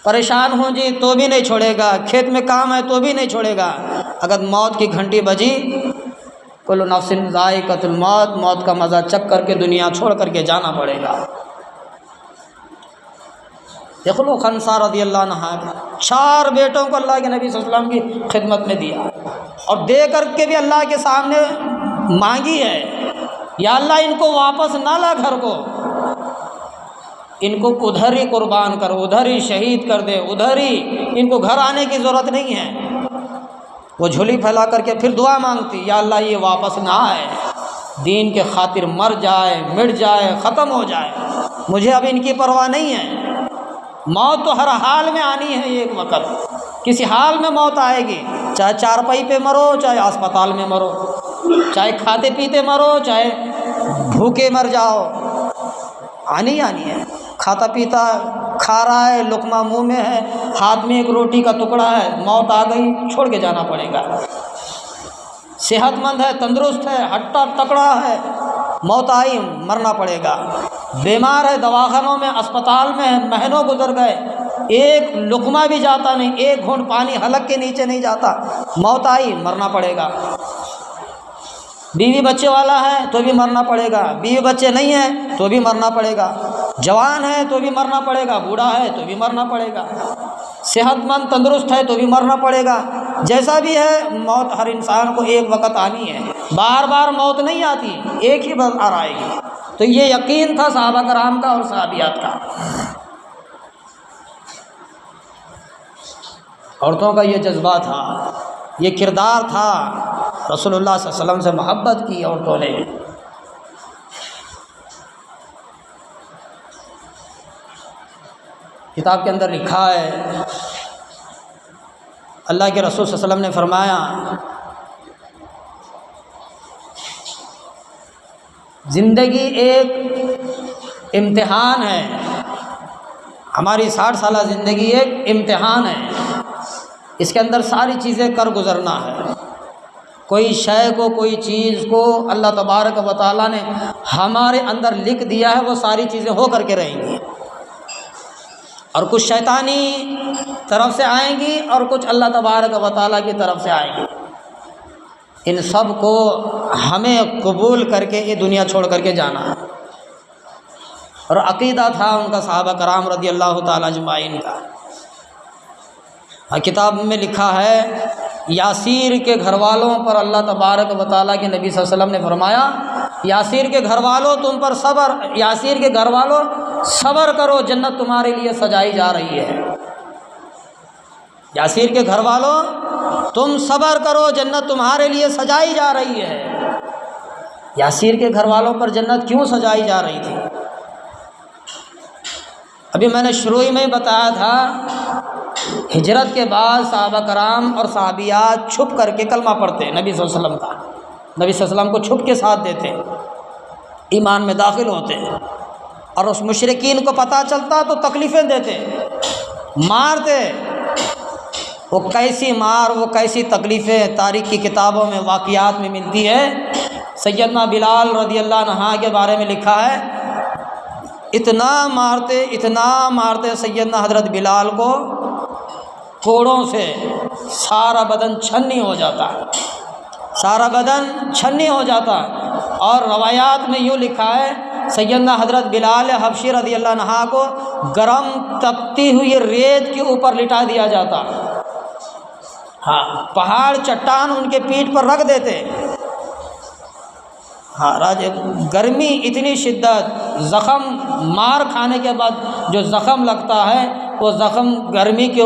پریشان ہوں جی تو بھی نہیں چھوڑے گا، کھیت میں کام ہے تو بھی نہیں چھوڑے گا۔ اگر موت کی گھنٹی بجی، کل نفس ذائقۃ الموت، موت کا مزہ چکھ کر کے دنیا چھوڑ کر کے جانا پڑے گا۔ دیکھ لو خنسا رضی اللہ عنہ، 4 بیٹوں کو اللہ کے نبی صلی اللہ علیہ وسلم کی خدمت میں دیا، اور دے کر کے بھی اللہ کے سامنے مانگی ہے، یا اللہ ان کو واپس نہ لا گھر کو، ان کو ادھر ہی قربان کر، ادھر ہی شہید کر دے، ادھر ہی، ان کو گھر آنے کی ضرورت نہیں ہے۔ وہ جھولی پھیلا کر کے پھر دعا مانگتی، یا اللہ یہ واپس نہ آئے، دین کے خاطر مر جائے، مٹ جائے، ختم ہو جائے، مجھے اب ان کی پرواہ نہیں ہے۔ موت تو ہر حال میں آنی ہے، ایک وقت کسی حال میں موت آئے گی، چاہے چارپائی پہ مرو، چاہے اسپتال میں مرو، چاہے کھاتے پیتے مرو، چاہے بھوکے مر جاؤ، آنی ہے۔ کھاتا پیتا کھا رہا ہے، لقمہ منہ میں ہے، ہاتھ میں ایک روٹی کا ٹکڑا ہے، موت آ گئی، چھوڑ کے جانا پڑے گا۔ صحت مند ہے، تندرست ہے، ہٹا تکڑا ہے، موت آئی، مرنا پڑے گا۔ بیمار ہے، دواخانوں میں، اسپتال میں ہے، مہینوں گزر گئے، ایک لقمہ بھی جاتا نہیں، ایک گھونٹ پانی حلق کے نیچے نہیں جاتا، موت آئی، مرنا پڑے گا۔ بیوی بچے والا ہے تو بھی مرنا پڑے گا، بیوی بچے نہیں ہیں تو بھی مرنا پڑے گا، جوان ہے تو بھی مرنا پڑے گا، بوڑھا ہے تو بھی مرنا پڑے گا، صحت مند تندرست ہے تو بھی مرنا پڑے گا۔ جیسا بھی ہے، موت ہر انسان کو ایک وقت آنی ہے، بار بار موت نہیں آتی، ایک ہی بار آئے گی۔ تو یہ یقین تھا صحابہ کرام کا اور صحابیات کا۔ عورتوں کا یہ جذبہ تھا، یہ کردار تھا، رسول اللہ صلی اللہ علیہ وسلم سے محبت کی عورتوں نے۔ کتاب کے اندر لکھا ہے، اللہ کے رسول صلی اللہ علیہ وسلم نے فرمایا، زندگی ایک امتحان ہے، ہماری 60 سالہ زندگی ایک امتحان ہے، اس کے اندر ساری چیزیں کر گزرنا ہے۔ کوئی شے کو، کوئی چیز کو اللہ تبارک و تعالیٰ نے ہمارے اندر لکھ دیا ہے، وہ ساری چیزیں ہو کر کے رہیں گی، اور کچھ شیطانی طرف سے آئیں گی اور کچھ اللہ تبارک و تعالیٰ کی طرف سے آئیں گی۔ ان سب کو ہمیں قبول کر کے یہ دنیا چھوڑ کر کے جانا ہے۔ اور عقیدہ تھا ان کا صحابہ کرام رضی اللہ تعالیٰ اجمعین کا۔ کتاب میں لکھا ہے، یاسیر کے گھر والوں پر اللہ تبارک و تعالیٰ کے نبی صلی اللہ علیہ وسلم نے فرمایا، یاسیر کے گھر والوں تم پر صبر، یاسیر کے گھر والوں صبر کرو، جنت تمہارے لیے سجائی جا رہی ہے۔ یاسیر کے گھر والوں تم صبر کرو، جنت تمہارے لیے سجائی جا رہی ہے۔ یاسیر کے گھر والوں پر جنت کیوں سجائی جا رہی تھی؟ ابھی میں نے شروع میں بتایا تھا، ہجرت کے بعد صحابہ کرام اور صحابیات چھپ کر کے کلمہ پڑھتے نبی صلی اللہ علیہ وسلم کا، نبی صلی اللہ علیہ وسلم کو چھپ کے ساتھ دیتے، ایمان میں داخل ہوتے، اور اس مشرکین کو پتہ چلتا تو تکلیفیں دیتے، مارتے، وہ کیسی مار، وہ کیسی تکلیفیں تاریخ کی کتابوں میں واقعات میں ملتی ہے۔ سیدنا بلال رضی اللہ عنہ کے بارے میں لکھا ہے، اتنا مارتے سیدنا حضرت بلال کو کوڑوں سے سارا بدن چھنی ہو جاتا، سارا بدن چھنی ہو جاتا۔ اور روایات میں یوں لکھا ہے، سیدنا حضرت بلال حبشی رضی اللہ عنہ کو گرم تپتی ہوئی ریت کے اوپر لٹا دیا جاتا، ہاں، پہاڑ چٹان ان کے پیٹھ پر رکھ دیتے، ہاں، گرمی اتنی شدت، زخم مار کھانے کے بعد جو زخم لگتا ہے وہ زخم گرمی کے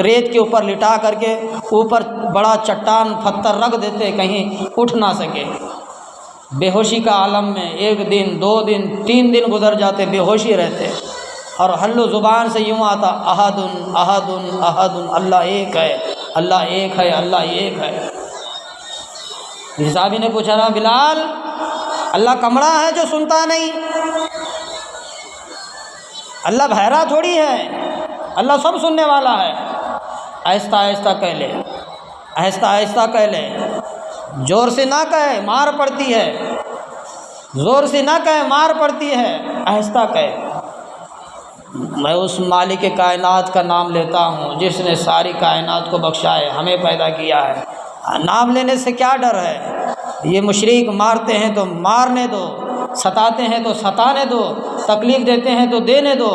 ریت کے اوپر لٹا کر کے اوپر بڑا چٹان پتھر رکھ دیتے، کہیں اٹھ نہ سکے۔ بے ہوشی کا عالم میں 1 دن 2 دن 3 دن گزر جاتے، بے ہوشی رہتے، اور حلو زبان سے یوں آتا، احد احد احد، اللہ ایک ہے، اللہ ایک ہے، اللہ ایک ہے۔ صحابی نے پوچھا نا بلال، اللہ کمڑا ہے جو سنتا نہیں؟ اللہ بہرا تھوڑی ہے، اللہ سب سننے والا ہے۔ آہستہ آہستہ کہہ لے، آہستہ آہستہ کہہ لے، زور سے نہ کہے مار پڑتی ہے، زور سے نہ کہے مار پڑتی ہے، آہستہ کہے۔ میں اس مالک کائنات کا نام لیتا ہوں جس نے ساری کائنات کو بخشا ہے، ہمیں پیدا کیا ہے، نام لینے سے کیا ڈر ہے؟ یہ مشرک مارتے ہیں تو مارنے دو، ستاتے ہیں تو ستانے دو، تکلیف دیتے ہیں تو دینے دو،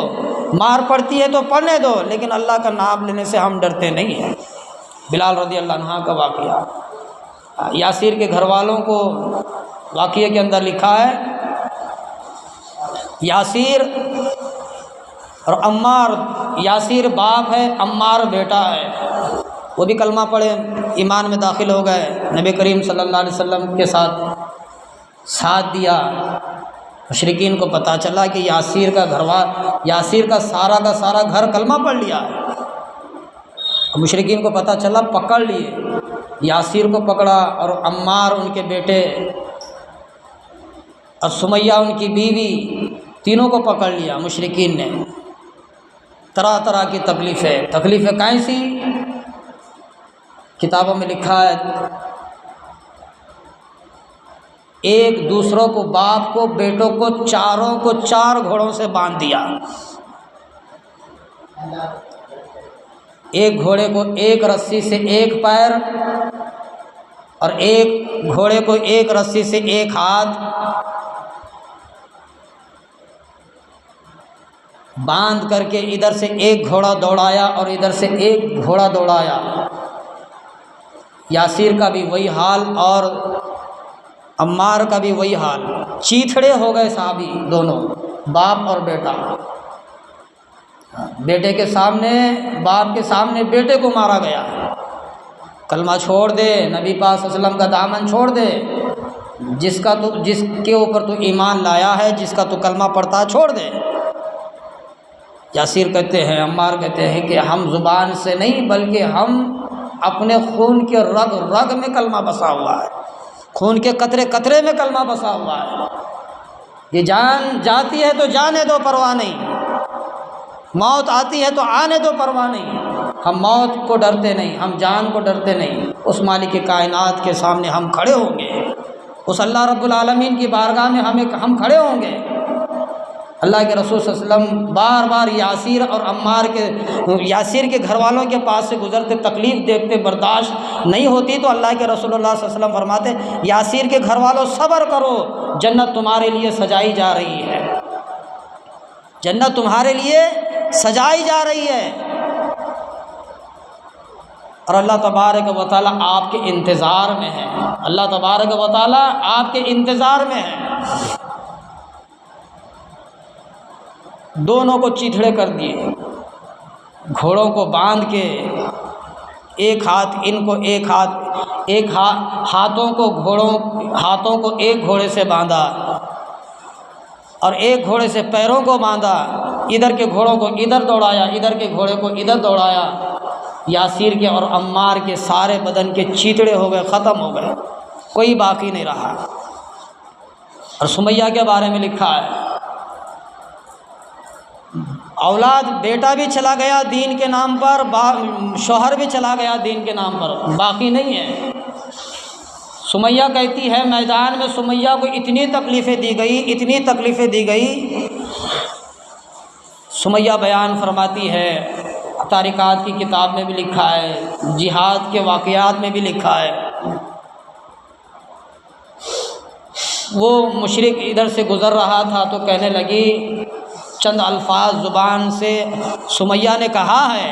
مار پڑتی ہے تو پڑنے دو، لیکن اللہ کا نام لینے سے ہم ڈرتے نہیں ہیں۔ بلال رضی اللہ عنہ کا واقعہ، یاسر کے گھر والوں کو واقعے کے اندر لکھا ہے، یاسر اور عمار، یاسر باپ ہے، عمار بیٹا ہے، وہ بھی کلمہ پڑھے، ایمان میں داخل ہو گئے، نبی کریم صلی اللہ علیہ وسلم کے ساتھ دیا۔ مشرکین کو پتہ چلا کہ یاسر کا سارا گھر کلمہ پڑھ لیا۔ مشرکین کو پتہ چلا، پکڑ لیے، یاسر کو پکڑا، اور عمار ان کے بیٹے اور سمیہ ان کی بیوی، تینوں کو پکڑ لیا مشرکین نے۔ طرح طرح کی تکلیفیں کیسی؟ کتابوں میں لکھا ہے، ایک دوسروں کو، باپ کو بیٹوں کو، چاروں کو 4 گھوڑوں سے باندھ دیا۔ ایک گھوڑے کو ایک رسی سے 1 پیر، اور ایک گھوڑے کو ایک رسی سے 1 ہاتھ باندھ کر کے ادھر سے 1 گھوڑا دوڑایا اور ادھر سے 1 گھوڑا دوڑایا۔ یاسر کا بھی وہی حال اور عمار کا بھی وہی حال، چیتھڑے ہو گئے صحابی دونوں، باپ اور بیٹا۔ بیٹے کے سامنے، باپ کے سامنے بیٹے کو مارا گیا، کلمہ چھوڑ دے، نبی پاک صلی اللہ علیہ وسلم کا دامن چھوڑ دے، جس کے اوپر تو ایمان لایا ہے، جس کا تو کلمہ پڑھتا چھوڑ دے۔ یاسر کہتے ہیں، عمار کہتے ہیں کہ ہم زبان سے نہیں بلکہ ہم اپنے خون کے رگ رگ میں کلمہ بسا ہوا ہے، خون کے قطرے قطرے میں کلمہ بسا ہوا ہے۔ یہ جان جاتی ہے تو جانے دو، پرواہ نہیں، موت آتی ہے تو آنے دو، پرواہ نہیں۔ ہم موت کو ڈرتے نہیں، ہم جان کو ڈرتے نہیں۔ اس مالک کائنات کے سامنے ہم کھڑے ہوں گے، اس اللہ رب العالمین کی بارگاہ میں ہم کھڑے ہوں گے۔ اللہ کے رسول صلی اللہ علیہ وسلم بار بار یاسر اور عمار یاسر کے گھر والوں کے پاس سے گزرتے، تکلیف دیکھتے، برداشت نہیں ہوتی تو اللہ کے رسول اللہ صلی اللہ علیہ وسلم فرماتے، یاسر کے گھر والوں صبر کرو، جنت تمہارے لیے سجائی جا رہی ہے، جنت تمہارے لیے سجائی جا رہی ہے۔ اور اللہ تبارک و تعالیٰ آپ کے انتظار میں ہے، اللہ تبارک و تعالیٰ آپ کے انتظار میں ہے۔ دونوں کو چیتھڑے کر دیے، گھوڑوں کو باندھ کے، ایک ہاتھ ان کو، ہاتھوں کو ایک گھوڑے سے باندھا اور ایک گھوڑے سے پیروں کو باندھا، ادھر کے گھوڑوں کو ادھر دوڑایا، ادھر کے گھوڑے کو ادھر دوڑایا۔ یاسر کے اور عمار کے سارے بدن کے چیتڑے ہو گئے، ختم ہو گئے، کوئی باقی نہیں رہا۔ اور سمیہ کے بارے میں لکھا ہے، اولاد بیٹا بھی چلا گیا دین کے نام پر، شوہر بھی چلا گیا دین کے نام پر، باقی نہیں ہے۔ سمیہ کہتی ہے میدان میں سمیہ کو اتنی تکلیفیں دی گئی، اتنی تکلیفیں دی گئی۔ سمیہ بیان فرماتی ہے، تاریخات کی کتاب میں بھی لکھا ہے، جہاد کے واقعات میں بھی لکھا ہے، وہ مشرک ادھر سے گزر رہا تھا تو کہنے لگی، چند الفاظ زبان سے سمیہ نے کہا ہے،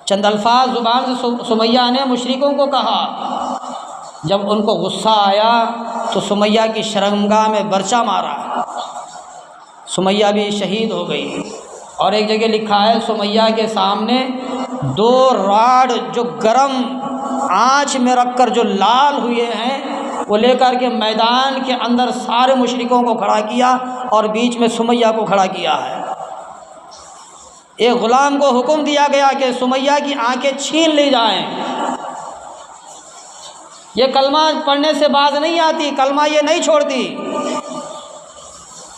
چند الفاظ زبان سے سمیہ نے مشرکوں کو کہا۔ جب ان کو غصہ آیا تو سمیہ کی شرمگاہ میں برچا مارا، سمیہ بھی شہید ہو گئی۔ اور ایک جگہ لکھا ہے سمیہ کے سامنے 2 راڈ جو گرم آنچ میں رکھ کر جو لال ہوئے ہیں وہ لے کر کے میدان کے اندر سارے مشرکوں کو کھڑا کیا اور بیچ میں سمیہ کو کھڑا کیا ہے۔ ایک غلام کو حکم دیا گیا کہ سمیہ کی آنکھیں چھین لی جائیں۔ یہ کلمہ پڑھنے سے باز نہیں آتی، کلمہ یہ نہیں چھوڑتی،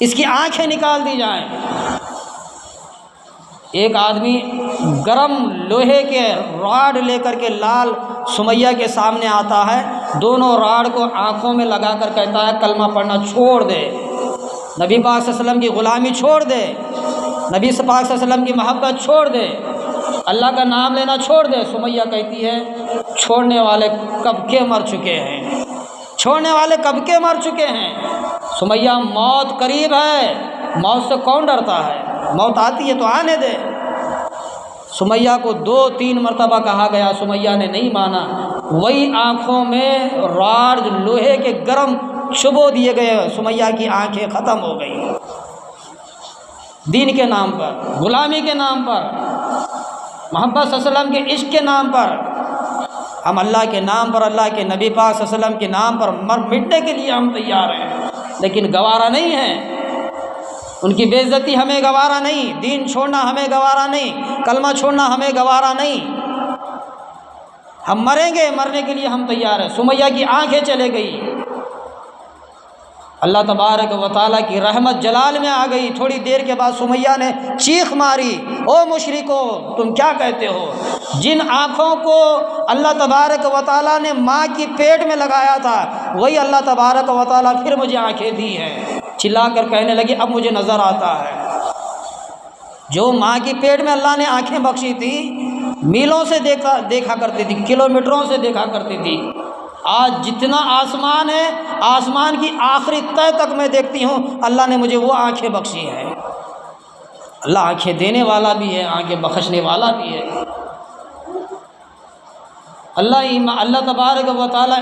اس کی آنکھیں نکال دی جائیں۔ ایک آدمی گرم لوہے کے راڈ لے کر کے لال سمیہ کے سامنے آتا ہے، دونوں راڈ کو آنکھوں میں لگا کر کہتا ہے کلمہ پڑھنا چھوڑ دے، نبی پاک صلی اللہ علیہ وسلم کی غلامی چھوڑ دے، نبی پاک صلی اللہ علیہ وسلم کی محبت چھوڑ دے، اللہ کا نام لینا چھوڑ دے۔ سمیہ کہتی ہے چھوڑنے والے کب کے مر چکے ہیں، چھوڑنے والے کب کے مر چکے ہیں۔ سمیہ موت قریب ہے، موت سے کون ڈرتا ہے، موت آتی ہے تو آنے دے۔ سمیہ کو 2-3 مرتبہ کہا گیا، سمیہ نے نہیں مانا، وہی آنکھوں میں راڈ لوہے کے گرم چبو دیے گئے، سمیہ کی آنکھیں ختم ہو گئی۔ دین کے نام پر، غلامی کے نام پر، محمد صلی اللہ علیہ وسلم کے عشق کے نام پر، ہم اللہ کے نام پر، اللہ کے نبی پاک صلی اللہ علیہ وسلم کے نام پر مٹنے کے لیے ہم تیار ہیں، لیکن گوارا نہیں ہے۔ ان کی بے عزتی ہمیں گوارا نہیں، دین چھوڑنا ہمیں گوارا نہیں، کلمہ چھوڑنا ہمیں گوارا نہیں۔ ہم مریں گے، مرنے کے لیے ہم تیار ہیں۔ سمیہ کی آنکھیں چلے گئی، اللہ تبارک و تعالیٰ کی رحمت جلال میں آ گئی۔ تھوڑی دیر کے بعد سمیہ نے چیخ ماری، او مشرکو تم کیا کہتے ہو؟ جن آنکھوں کو اللہ تبارک و تعالیٰ نے ماں کی پیٹ میں لگایا تھا وہی اللہ تبارک و تعالیٰ پھر مجھے آنکھیں دی ہیں۔ چلا کر کہنے لگی اب مجھے نظر آتا ہے۔ جو ماں کی پیٹ میں اللہ نے آنکھیں بخشی تھی، میلوں سے دیکھا کرتی تھی، کلومیٹروں سے دیکھا کرتی تھی، آج جتنا آسمان ہے، آسمان کی آخری تہ تک میں دیکھتی ہوں، اللہ نے مجھے وہ آنکھیں بخشی ہیں۔ اللہ آنکھیں دینے والا بھی ہے، آنکھیں بخشنے والا بھی ہے۔ اللہ تبارک و تعالیٰ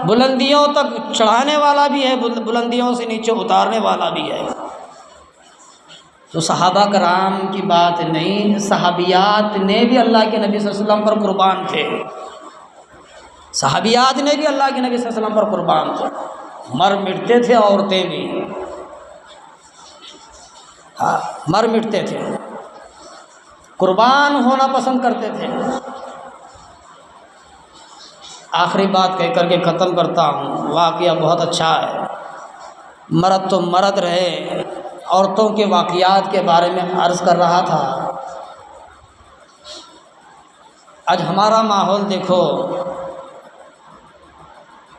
بلندیوں تک چڑھانے والا بھی ہے، بلندیوں سے نیچے اتارنے والا بھی ہے۔ تو صحابہ کرام کی بات نہیں، صحابیات نے بھی اللہ کے نبی صلی اللہ علیہ وسلم پر قربان تھے، صحابیات نے بھی اللہ کے نبی صلی اللہ علیہ وسلم پر قربان تھے، مر مٹتے تھے، عورتیں بھی مر مٹتے تھے، قربان ہونا پسند کرتے تھے۔ آخری بات کہہ کر کے ختم کرتا ہوں، واقعہ بہت اچھا ہے، مرد تو مرد رہے، عورتوں کے واقعات کے بارے میں عرض کر رہا تھا۔ آج ہمارا ماحول دیکھو،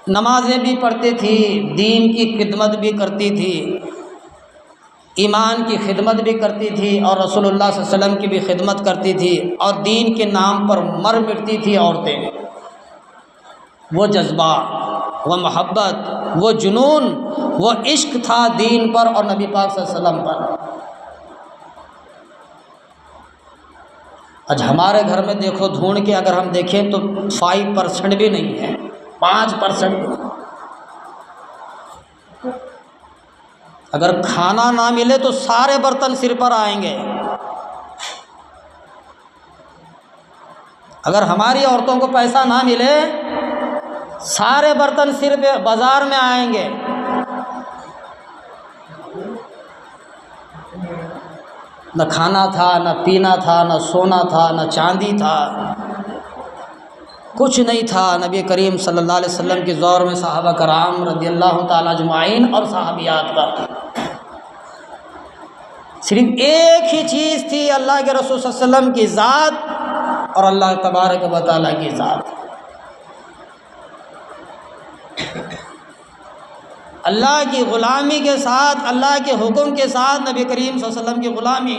نمازیں بھی پڑھتی تھی، دین کی خدمت بھی کرتی تھی، ایمان کی خدمت بھی کرتی تھی، اور رسول اللہ صلی اللہ علیہ وسلم کی بھی خدمت کرتی تھی، اور دین کے نام پر مر مٹتی تھی عورتیں۔ وہ جذبہ، وہ محبت، وہ جنون، وہ عشق تھا دین پر اور نبی پاک صلی اللہ علیہ وسلم پر۔ آج ہمارے گھر میں دیکھو، ڈھونڈ کے اگر ہم دیکھیں تو 5% بھی نہیں ہے، 5% بھی۔ اگر کھانا نہ ملے تو سارے برتن سر پر آئیں گے۔ اگر ہماری عورتوں کو پیسہ نہ ملے، سارے برتن سر پہ بازار میں آئیں گے۔ نہ کھانا تھا، نہ پینا تھا، نہ سونا تھا، نہ چاندی تھا، کچھ نہیں تھا۔ نبی کریم صلی اللہ علیہ وسلم کے دور میں صحابہ کرام رضی اللہ تعالیٰ اجمعین اور صحابیات کا صرف ایک ہی چیز تھی، اللہ کے رسول صلی اللہ علیہ وسلم کی ذات اور اللہ تبارک و تعالیٰ کی ذات۔ اللہ کی غلامی کے ساتھ، اللہ کے حکم کے ساتھ نبی کریم صلی اللہ علیہ وسلم کی غلامی۔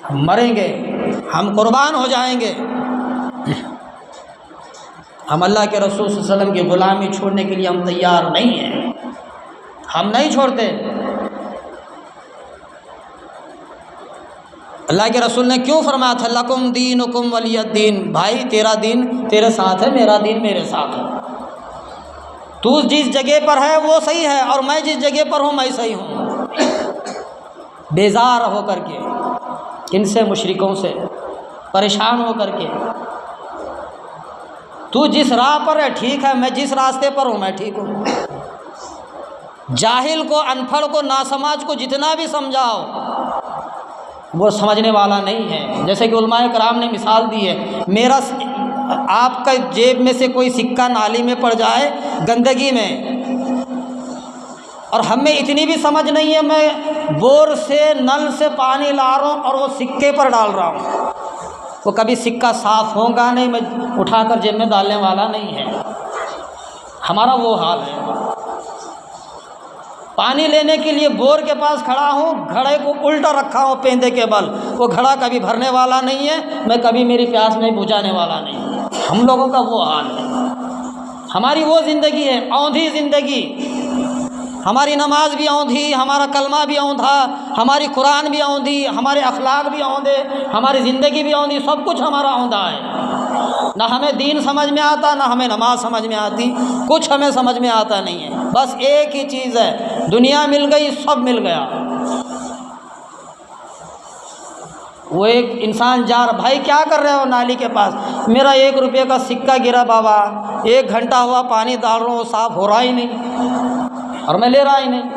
ہم مریں گے، ہم قربان ہو جائیں گے، ہم اللہ کے رسول صلی اللہ علیہ وسلم کی غلامی چھوڑنے کے لیے ہم تیار نہیں ہیں، ہم نہیں چھوڑتے۔ اللہ کے رسول نے کیوں فرمایا تھا لکم دینکم ولی الدین، بھائی تیرا دین تیرے ساتھ ہے، میرا دین میرے ساتھ ہے، تو جس جگہ پر ہے وہ صحیح ہے اور میں جس جگہ پر ہوں میں صحیح ہوں۔ بیزار ہو کر کے کن سے؟ مشرکوں سے، پریشان ہو کر کے، تو جس راہ پر ہے ٹھیک ہے، میں جس راستے پر ہوں میں ٹھیک ہوں۔ جاہل کو، ان پڑھ کو، ناسماج کو جتنا بھی سمجھاؤ وہ سمجھنے والا نہیں ہے۔ جیسے کہ علماء کرام نے مثال دی ہے، میرا آپ کا جیب میں سے کوئی سکہ نالی میں پڑ جائے گندگی میں، اور ہمیں اتنی بھی سمجھ نہیں ہے، میں بور سے نل سے پانی لا رہا ہوں اور وہ سکے پر ڈال رہا ہوں، وہ کبھی سکہ صاف ہوگا نہیں، میں اٹھا کر جیب میں ڈالنے والا نہیں ہے۔ ہمارا وہ حال ہے، پانی لینے کے لیے بور کے پاس کھڑا ہوں، گھڑے کو الٹا رکھا ہوں پیندے کے بل، وہ گھڑا کبھی بھرنے والا نہیں ہے، میں کبھی میری پیاس نہیں بجھانے والا نہیں۔ ہم لوگوں کا وہ حال ہے، ہماری وہ زندگی ہے، اوندھی زندگی۔ ہماری نماز بھی اوندھی، ہمارا کلمہ بھی اوندھا، ہماری قرآن بھی اوندھی، ہمارے اخلاق بھی اوندھے، ہماری زندگی بھی اوندھی، سب کچھ ہمارا اوندھا ہے۔ نہ ہمیں دین سمجھ میں آتا، نہ ہمیں نماز سمجھ میں آتی، کچھ ہمیں سمجھ میں آتا نہیں ہے۔ بس ایک ہی چیز ہے، دنیا مل گئی، سب مل گیا۔ وہ ایک انسان جا رہا، بھائی کیا کر رہے ہو نالی کے پاس؟ میرا 1 روپے کا سکہ گرا بابا، 1 گھنٹہ ہوا پانی ڈال رہا ہوں، وہ صاف ہو رہا ہی نہیں اور میں لے رہا ہی نہیں۔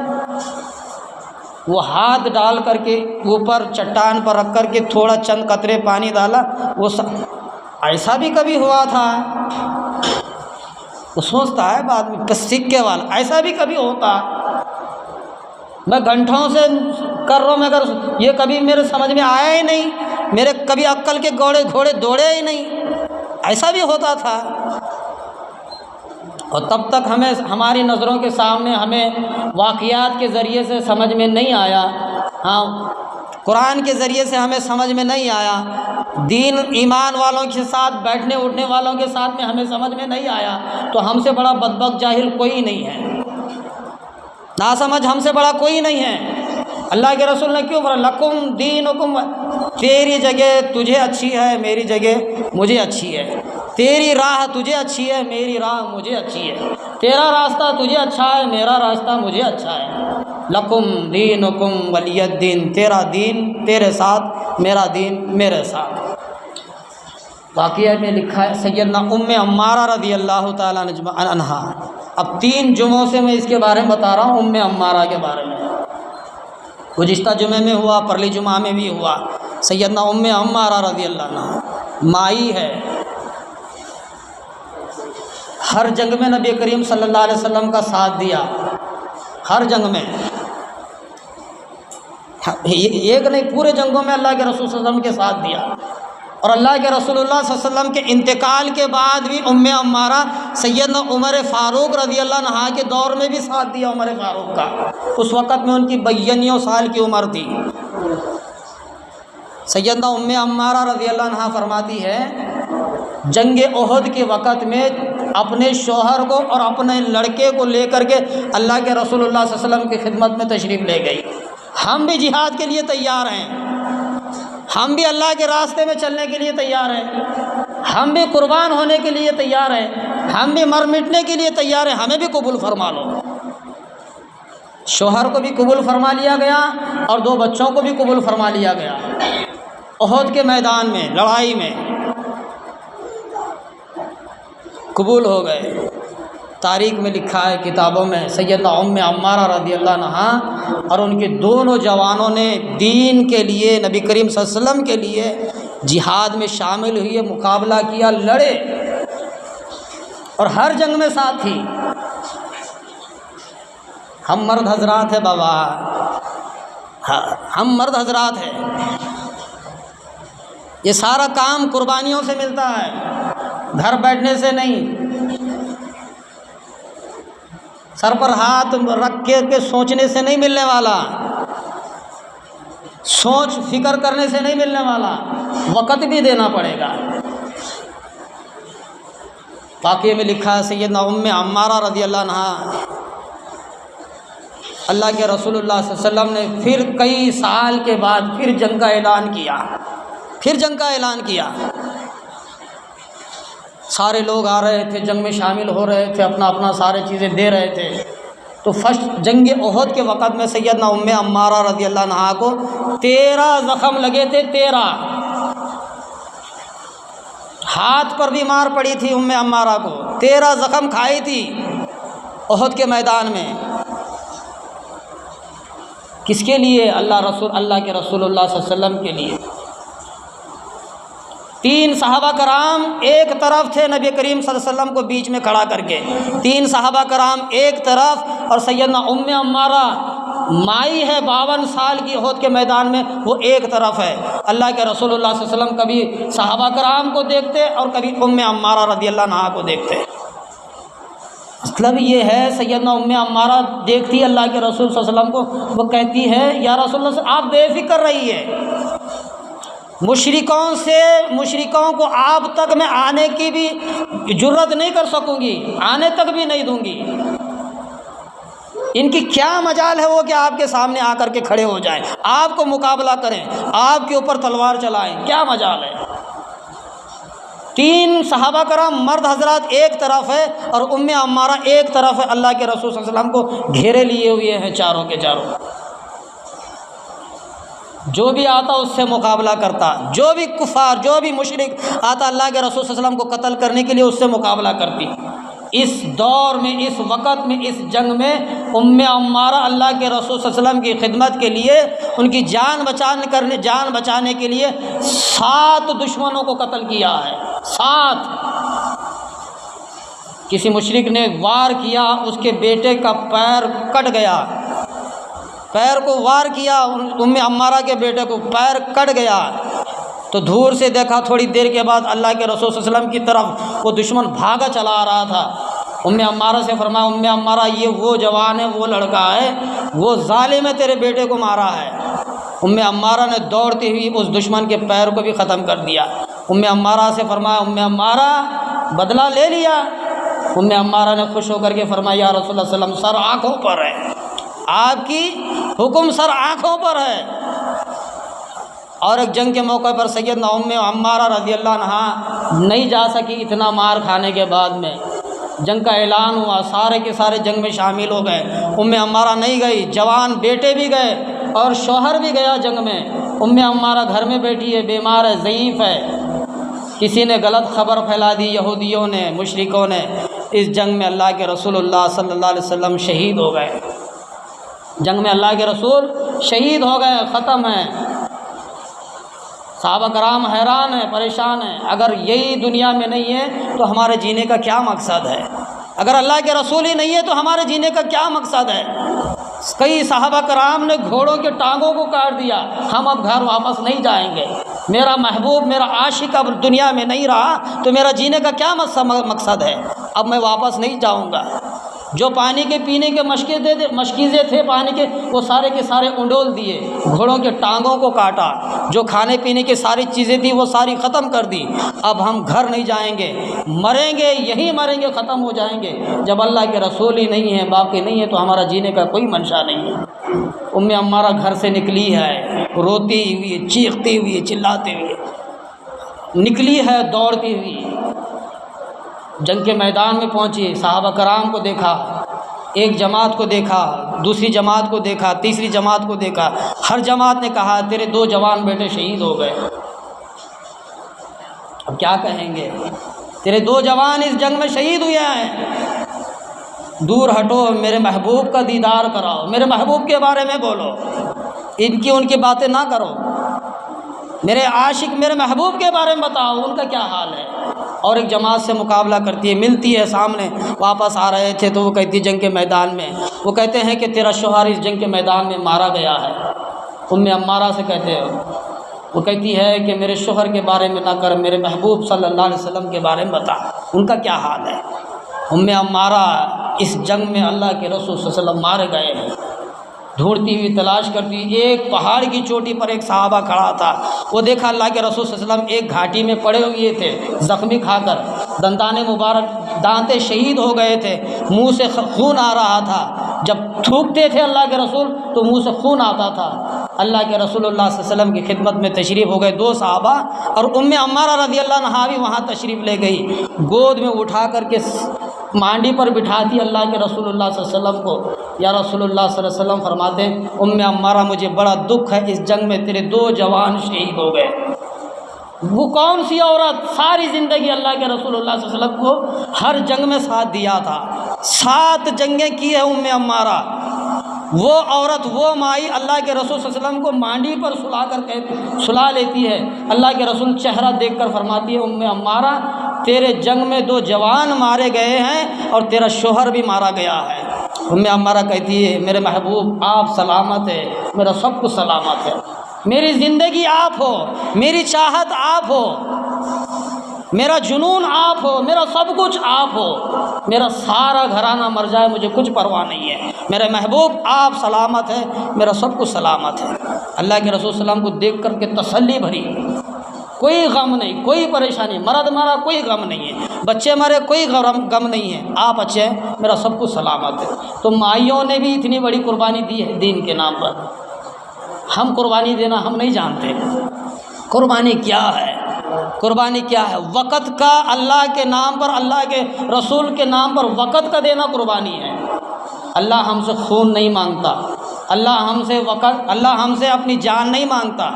وہ ہاتھ ڈال کر کے اوپر چٹان پر رکھ کر کے تھوڑا چند قطرے پانی ڈالا، وہ ایسا بھی کبھی ہوا تھا؟ وہ سوچتا ہے بعد میں، سکے والا ایسا بھی کبھی ہوتا؟ میں گھنٹوں سے کر رہا ہوں، مگر یہ کبھی میرے سمجھ میں آیا ہی نہیں، میرے کبھی عقل کے گھوڑے دوڑے ہی نہیں، ایسا بھی ہوتا تھا۔ اور تب تک ہمیں ہماری نظروں کے سامنے ہمیں واقعات کے ذریعے سے سمجھ میں نہیں آیا، ہاں قرآن کے ذریعے سے ہمیں سمجھ میں نہیں آیا، دین ایمان والوں کے ساتھ بیٹھنے اٹھنے والوں کے ساتھ میں ہمیں سمجھ میں نہیں آیا، تو ہم سے بڑا بدبخت جاہل کوئی نہیں ہے، ناسمجھ ہم سے بڑا کوئی نہیں ہے۔ اللہ کے رسول نے کیوں بولا لکم دینکم، تیری جگہ تجھے اچھی ہے، میری جگہ مجھے اچھی ہے، تیری راہ تجھے اچھی ہے، میری راہ مجھے اچھی ہے، تیرا راستہ تجھے اچھا ہے، میرا راستہ مجھے اچھا ہے۔ لکم دینکم ولی الدین، تیرا دین تیرے ساتھ، میرا دین میرے ساتھ۔ واقعہ میں لکھا ہے سیدنا عمارہ رضی اللہ تعالیٰ عنہا، اب 3 جمعوں سے میں اس کے بارے میں بتا رہا ہوں، عمارہ کے بارے میں، گزشتہ جمعے میں ہوا، پرلی جمعہ میں بھی ہوا۔ سیدنا عمارہ رضی اللہ عنہ مائی ہے، ہر جنگ میں نبی کریم صلی اللہ علیہ وسلم کا ساتھ دیا، ہر جنگ میں، ایک نہیں پورے جنگوں میں اللہ کے رسول صلی اللہ علیہ وسلم کے ساتھ دیا، اور اللہ کے رسول اللہ صلی اللہ علیہ وسلم کے انتقال کے بعد بھی عمارہ سیدنا عمر فاروق رضی اللہ عنہ کے دور میں بھی ساتھ دیا عمر فاروق کا، اس وقت میں ان کی 92 سال کی عمر تھی۔ سیدنا عمارہ رضی اللہ عنہ فرماتی ہے جنگ احد کے وقت میں اپنے شوہر کو اور اپنے لڑکے کو لے کر کے اللہ کے رسول اللہ صلی اللہ علیہ وسلم کی خدمت میں تشریف لے گئی۔ ہم بھی جہاد کے لیے تیار ہیں، ہم بھی اللہ کے راستے میں چلنے کے لیے تیار ہیں، ہم بھی قربان ہونے کے لیے تیار ہیں، ہم بھی مر مٹنے کے لیے تیار ہیں، ہمیں بھی قبول فرما لو۔ شوہر کو بھی قبول فرما لیا گیا اور 2 بچوں کو بھی قبول فرما لیا گیا۔ احد کے میدان میں لڑائی میں قبول ہو گئے۔ تاریخ میں لکھا ہے کتابوں میں سیدنا عمارہ رضی اللہ عنہ اور ان کے دونوں جوانوں نے دین کے لیے، نبی کریم صلی اللہ علیہ وسلم کے لیے جہاد میں شامل ہوئے، مقابلہ کیا، لڑے، اور ہر جنگ میں ساتھ تھی۔ ہم مرد حضرات ہیں بابا، ہم مرد حضرات ہیں، یہ سارا کام قربانیوں سے ملتا ہے، گھر بیٹھنے سے نہیں، سر پر ہاتھ رکھ کے سوچنے سے نہیں ملنے والا، سوچ فکر کرنے سے نہیں ملنے والا، وقت بھی دینا پڑے گا۔ واقعے میں لکھا ہے سیدنا ام عمارہ رضی اللہ عنہا، اللہ کے رسول اللہ صلی اللہ علیہ وسلم نے پھر کئی سال کے بعد پھر جنگ کا اعلان کیا، سارے لوگ آ رہے تھے، جنگ میں شامل ہو رہے تھے، اپنا اپنا سارے چیزیں دے رہے تھے۔ تو فرسٹ جنگ احد کے وقت میں سیدنا ام عمارہ رضی اللہ عنہا کو 13 زخم لگے تھے، 13 ہاتھ پر بھی مار پڑی تھی ام عمارہ کو، 13 زخم کھائی تھی احد کے میدان میں۔ کس کے لیے؟ اللہ کے رسول اللہ صلی اللہ علیہ وسلم کے لیے۔ 3 صحابہ کرام ایک طرف تھے، نبی کریم صلی اللہ علیہ وسلم کو بیچ میں کھڑا کر کے، 3 صحابہ کرام ایک طرف، اور سیدنا ام عمارہ مائی ہے 52 سال کی احد کے میدان میں، وہ ایک طرف ہے۔ اللہ کے رسول اللہ صلی اللہ علیہ وسلم کبھی صحابہ کرام کو دیکھتے اور کبھی ام عمارہ رضی اللہ عنہا کو دیکھتے۔ مطلب یہ ہے سیدنا ام عمارہ دیکھتی اللہ کے رسول صلی اللہ علیہ وسلم کو، وہ کہتی ہے یا رسول اللہ آپ بے فکر رہیے، مشرکوں کو آپ تک میں آنے کی بھی جرت نہیں کر سکوں گی، آنے تک بھی نہیں دوں گی، ان کی کیا مجال ہے وہ کہ آپ کے سامنے آ کر کے کھڑے ہو جائیں، آپ کو مقابلہ کریں، آپ کے اوپر تلوار چلائیں، کیا مجال ہے؟ 3 صحابہ کرام مرد حضرات ایک طرف ہے اور ام عمارہ ایک طرف ہے، اللہ کے رسول صلی اللہ علیہ وسلم کو گھیرے لیے ہوئے ہیں چاروں کے چاروں، جو بھی آتا اس سے مقابلہ کرتا، جو بھی کفار، جو بھی مشرک آتا اللہ کے رسول صلی اللہ علیہ وسلم کو قتل کرنے کے لیے اس سے مقابلہ کرتی۔ اس دور میں، اس وقت میں، اس جنگ میں ام عمارہ اللہ کے رسول صلی اللہ علیہ وسلم کی خدمت کے لیے، ان کی جان بچانے کے لیے 7 دشمنوں کو قتل کیا ہے، 7۔ کسی مشرک نے وار کیا، اس کے بیٹے کا پیر کٹ گیا، پیر کو وار کیا، ام عمارہ کے بیٹے کو پیر کٹ گیا، تو دور سے دیکھا، تھوڑی دیر کے بعد اللہ کے رسول صلی اللہ علیہ وسلم کی طرف وہ دشمن بھاگا چلا آ رہا تھا۔ ام عمارہ سے فرمایا ام عمارہ یہ وہ جوان ہے، وہ لڑکا ہے، وہ ظالم ہے، تیرے بیٹے کو مارا ہے۔ ام عمارہ نے دوڑتی ہوئی اس دشمن کے پیر کو بھی ختم کر دیا۔ ام عمارہ سے فرمایا ام عمارہ بدلہ لے لیا؟ ام عمارہ نے خوش ہو کر کے فرمایا یا رسول اللہ صلی اللہ علیہ وسلم سر آنکھوں پر ہے، آپ کی حکم سر آنکھوں پر ہے۔ اور ایک جنگ کے موقع پر سیدنا ام عمارہ رضی اللہ عنہا نہیں جا سکی، اتنا مار کھانے کے بعد میں جنگ کا اعلان ہوا، سارے کے سارے جنگ میں شامل ہو گئے، ام عمارہ نہیں گئی، جوان بیٹے بھی گئے اور شوہر بھی گیا جنگ میں۔ ام عمارہ گھر میں بیٹھی ہے، بیمار ہے، ضعیف ہے۔ کسی نے غلط خبر پھیلا دی، یہودیوں نے، مشرکوں نے۔ اس جنگ میں اللہ کے رسول اللہ صلی اللہ علیہ وسلم شہید ہو گئے، جنگ میں اللہ کے رسول شہید ہو گئے، ختم ہیں۔ صحابہ کرام حیران ہیں، پریشان ہیں، اگر یہی دنیا میں نہیں ہے تو ہمارے جینے کا کیا مقصد ہے؟ اگر اللہ کے رسول ہی نہیں ہے تو ہمارے جینے کا کیا مقصد ہے؟ کئی صحابہ کرام نے گھوڑوں کے ٹانگوں کو کاٹ دیا، ہم اب گھر واپس نہیں جائیں گے، میرا محبوب، میرا عاشق اب دنیا میں نہیں رہا تو میرا جینے کا کیا مقصد ہے؟ اب میں واپس نہیں جاؤں گا۔ جو پانی کے پینے کے مشکیزیں تھے پانی کے، وہ سارے کے سارے انڈول دیے، گھوڑوں کے ٹانگوں کو کاٹا، جو کھانے پینے کی ساری چیزیں تھیں وہ ساری ختم کر دی۔ اب ہم گھر نہیں جائیں گے، مریں گے، یہی مریں گے، ختم ہو جائیں گے۔ جب اللہ کے رسول ہی نہیں ہے، باقی نہیں ہے، تو ہمارا جینے کا کوئی منشا نہیں ہے۔ ام عمارہ گھر سے نکلی ہے، روتی ہوئی، چیختی ہوئی، چلاتی ہوئی نکلی ہے، دوڑتی ہوئی جنگ کے میدان میں پہنچی، صحابہ کرام کو دیکھا، ایک جماعت کو دیکھا، دوسری جماعت کو دیکھا، تیسری جماعت کو دیکھا، ہر جماعت نے کہا تیرے 2 جوان بیٹے شہید ہو گئے۔ اب کیا کہیں گے؟ تیرے 2 جوان اس جنگ میں شہید ہوئے ہیں، دور ہٹو، میرے محبوب کا دیدار کراؤ، میرے محبوب کے بارے میں بولو، ان کی باتیں نہ کرو، میرے عاشق، میرے محبوب کے بارے میں بتاؤ ان کا کیا حال ہے۔ اور ایک جماعت سے مقابلہ کرتی ہے، ملتی ہے سامنے، واپس آ رہے تھے تو وہ کہتی ہے جنگ کے میدان میں، وہ کہتے ہیں کہ تیرا شوہر اس جنگ کے میدان میں مارا گیا ہے۔ ام عمارہ سے کہتے ہیں، وہ کہتی ہے کہ میرے شوہر کے بارے میں نہ کر، میرے محبوب صلی اللہ علیہ وسلم کے بارے میں بتا، ان کا کیا حال ہے۔ ام عمارہ اس جنگ میں اللہ کے رسول صلی اللہ علیہ وسلم مارے گئے ہیں، ڈھونڈتی ہوئی تلاش کرتی ہوئی ایک پہاڑ کی چوٹی پر ایک صحابہ کھڑا تھا، وہ دیکھا اللہ کے رسول صلی اللہ علیہ وسلم ایک گھاٹی میں پڑے ہوئے تھے، زخمی کھا کر، دندان مبارک دانتے شہید ہو گئے تھے، منہ سے خون آ رہا تھا، جب تھوکتے تھے اللہ کے رسول تو منہ سے خون آتا تھا۔ اللہ کے رسول اللہ صلی اللہ علیہ وسلم کی خدمت میں تشریف ہو گئے 2 صحابہ، اور ام عمارہ رضی اللہ عنہا بھی وہاں تشریف لے گئی، گود میں اٹھا کر کے مانڈی پر بٹھاتی اللہ کے رسول اللہ صلی اللہ علیہ وسلم کو۔ یا رسول اللہ صلی اللہ علیہ وسلم فرماتے ہیں ام عمارہ مجھے بڑا دکھ ہے، اس جنگ میں تیرے 2 جوان شہید ہو گئے۔ وہ کون سی عورت ساری زندگی اللہ کے رسول اللہ صلی اللہ علیہ وسلم کو ہر جنگ میں ساتھ دیا تھا، 7 جنگیں کی ہے ام عمارہ، وہ عورت، وہ مائی اللہ کے رسول صلی اللہ علیہ وسلم کو مانڈی پر سلا لیتی ہے۔ اللہ کے رسول چہرہ دیکھ کر فرماتی ہے ام عمارہ تیرے جنگ میں 2 جوان مارے گئے ہیں اور تیرا شوہر بھی مارا گیا ہے۔ ام عمارہ کہتی ہے میرے محبوب آپ سلامت ہے، میرا سب کچھ سلامت ہے، میری زندگی آپ ہو، میری چاہت آپ ہو، میرا جنون آپ ہو، میرا سب کچھ آپ ہو، میرا سارا گھرانہ مر جائے مجھے کچھ پرواہ نہیں ہے، میرے محبوب آپ سلامت ہے، میرا سب کچھ سلامت ہے۔ اللہ کے رسول صلی اللہ علیہ وسلم کو دیکھ کر کے تسلی بھری، کوئی غم نہیں، کوئی پریشانی، مرد مارا کوئی غم نہیں ہے، بچے مرے کوئی غم نہیں ہے، آپ اچھے ہیں، میرا سب کچھ سلامت ہے۔ تو مائیوں نے بھی اتنی بڑی قربانی دی ہے دین کے نام پر، ہم قربانی دینا ہم نہیں جانتے، قربانی کیا ہے، قربانی کیا ہے؟ وقت کا اللہ کے نام پر، اللہ کے رسول کے نام پر وقت کا دینا قربانی ہے۔ اللہ ہم سے خون نہیں مانگتا، اللہ ہم سے اپنی جان نہیں مانگتا،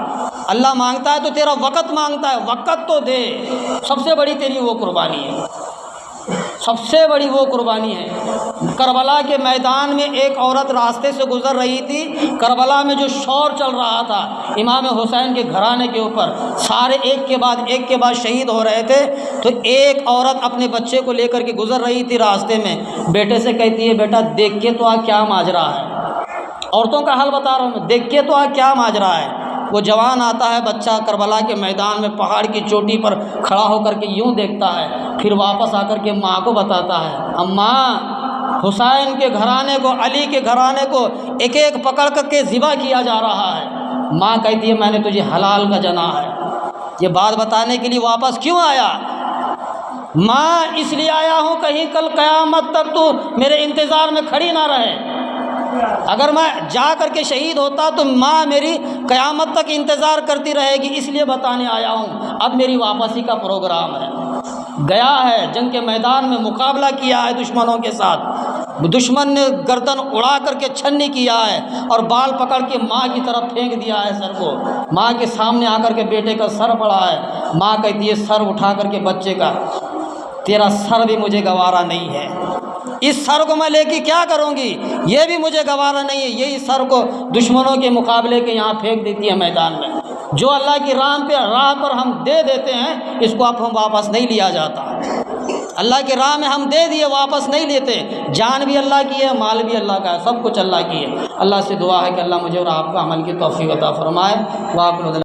اللہ مانگتا ہے تو تیرا وقت مانگتا ہے، وقت تو دے، سب سے بڑی تیری وہ قربانی ہے، سب سے بڑی وہ قربانی ہے۔ کربلا کے میدان میں ایک عورت راستے سے گزر رہی تھی، کربلا میں جو شور چل رہا تھا امام حسین کے گھرانے کے اوپر، سارے ایک کے بعد شہید ہو رہے تھے، تو ایک عورت اپنے بچے کو لے کر کے گزر رہی تھی راستے میں، بیٹے سے کہتی ہے بیٹا دیکھ کے تو کیا ماجرا ہے، عورتوں کا حال بتا رہا ہوں میں، دیکھ کے تو کیا ماجرا ہے۔ وہ جوان آتا ہے بچہ کربلا کے میدان میں پہاڑ کی چوٹی پر کھڑا ہو کر کے یوں دیکھتا ہے، پھر واپس آ کر کے ماں کو بتاتا ہے اماں حسین کے گھرانے کو، علی کے گھرانے کو ایک ایک پکڑ کر کے ذبح کیا جا رہا ہے۔ ماں کہتی ہے میں نے تجھے حلال کا جنا ہے، یہ بات بتانے کے لیے واپس کیوں آیا؟ ماں اس لیے آیا ہوں کہیں کل قیامت تک تو میرے انتظار میں کھڑی نہ رہے، اگر میں جا کر کے شہید ہوتا تو ماں میری قیامت تک انتظار کرتی رہے گی، اس لیے بتانے آیا ہوں۔ اب میری واپسی کا پروگرام ہے، گیا ہے جنگ کے میدان میں مقابلہ کیا ہے دشمنوں کے ساتھ، دشمن نے گردن اڑا کر کے چھنی کیا ہے اور بال پکڑ کے ماں کی طرف پھینک دیا ہے سر کو، ماں کے سامنے آ کر کے بیٹے کا سر پڑا ہے، ماں کہتی ہے سر اٹھا کر کے بچے کا، تیرا سر بھی مجھے گوارا نہیں ہے، اس سر کو میں لے کے کیا کروں گی، یہ بھی مجھے گوارا نہیں ہے، یہی سر کو دشمنوں کے مقابلے کے یہاں پھینک دیتی ہے میدان میں۔ جو اللہ کی راہ پر ہم دے دیتے ہیں اس کو اب ہم واپس نہیں لیا جاتا، اللہ کی راہ میں ہم دے دیے واپس نہیں لیتے، جان بھی اللہ کی ہے، مال بھی اللہ کا ہے، سب کچھ اللہ کی ہے۔ اللہ سے دعا ہے کہ اللہ مجھے اور آپ کو عمل کی توفیق عطا فرمائے۔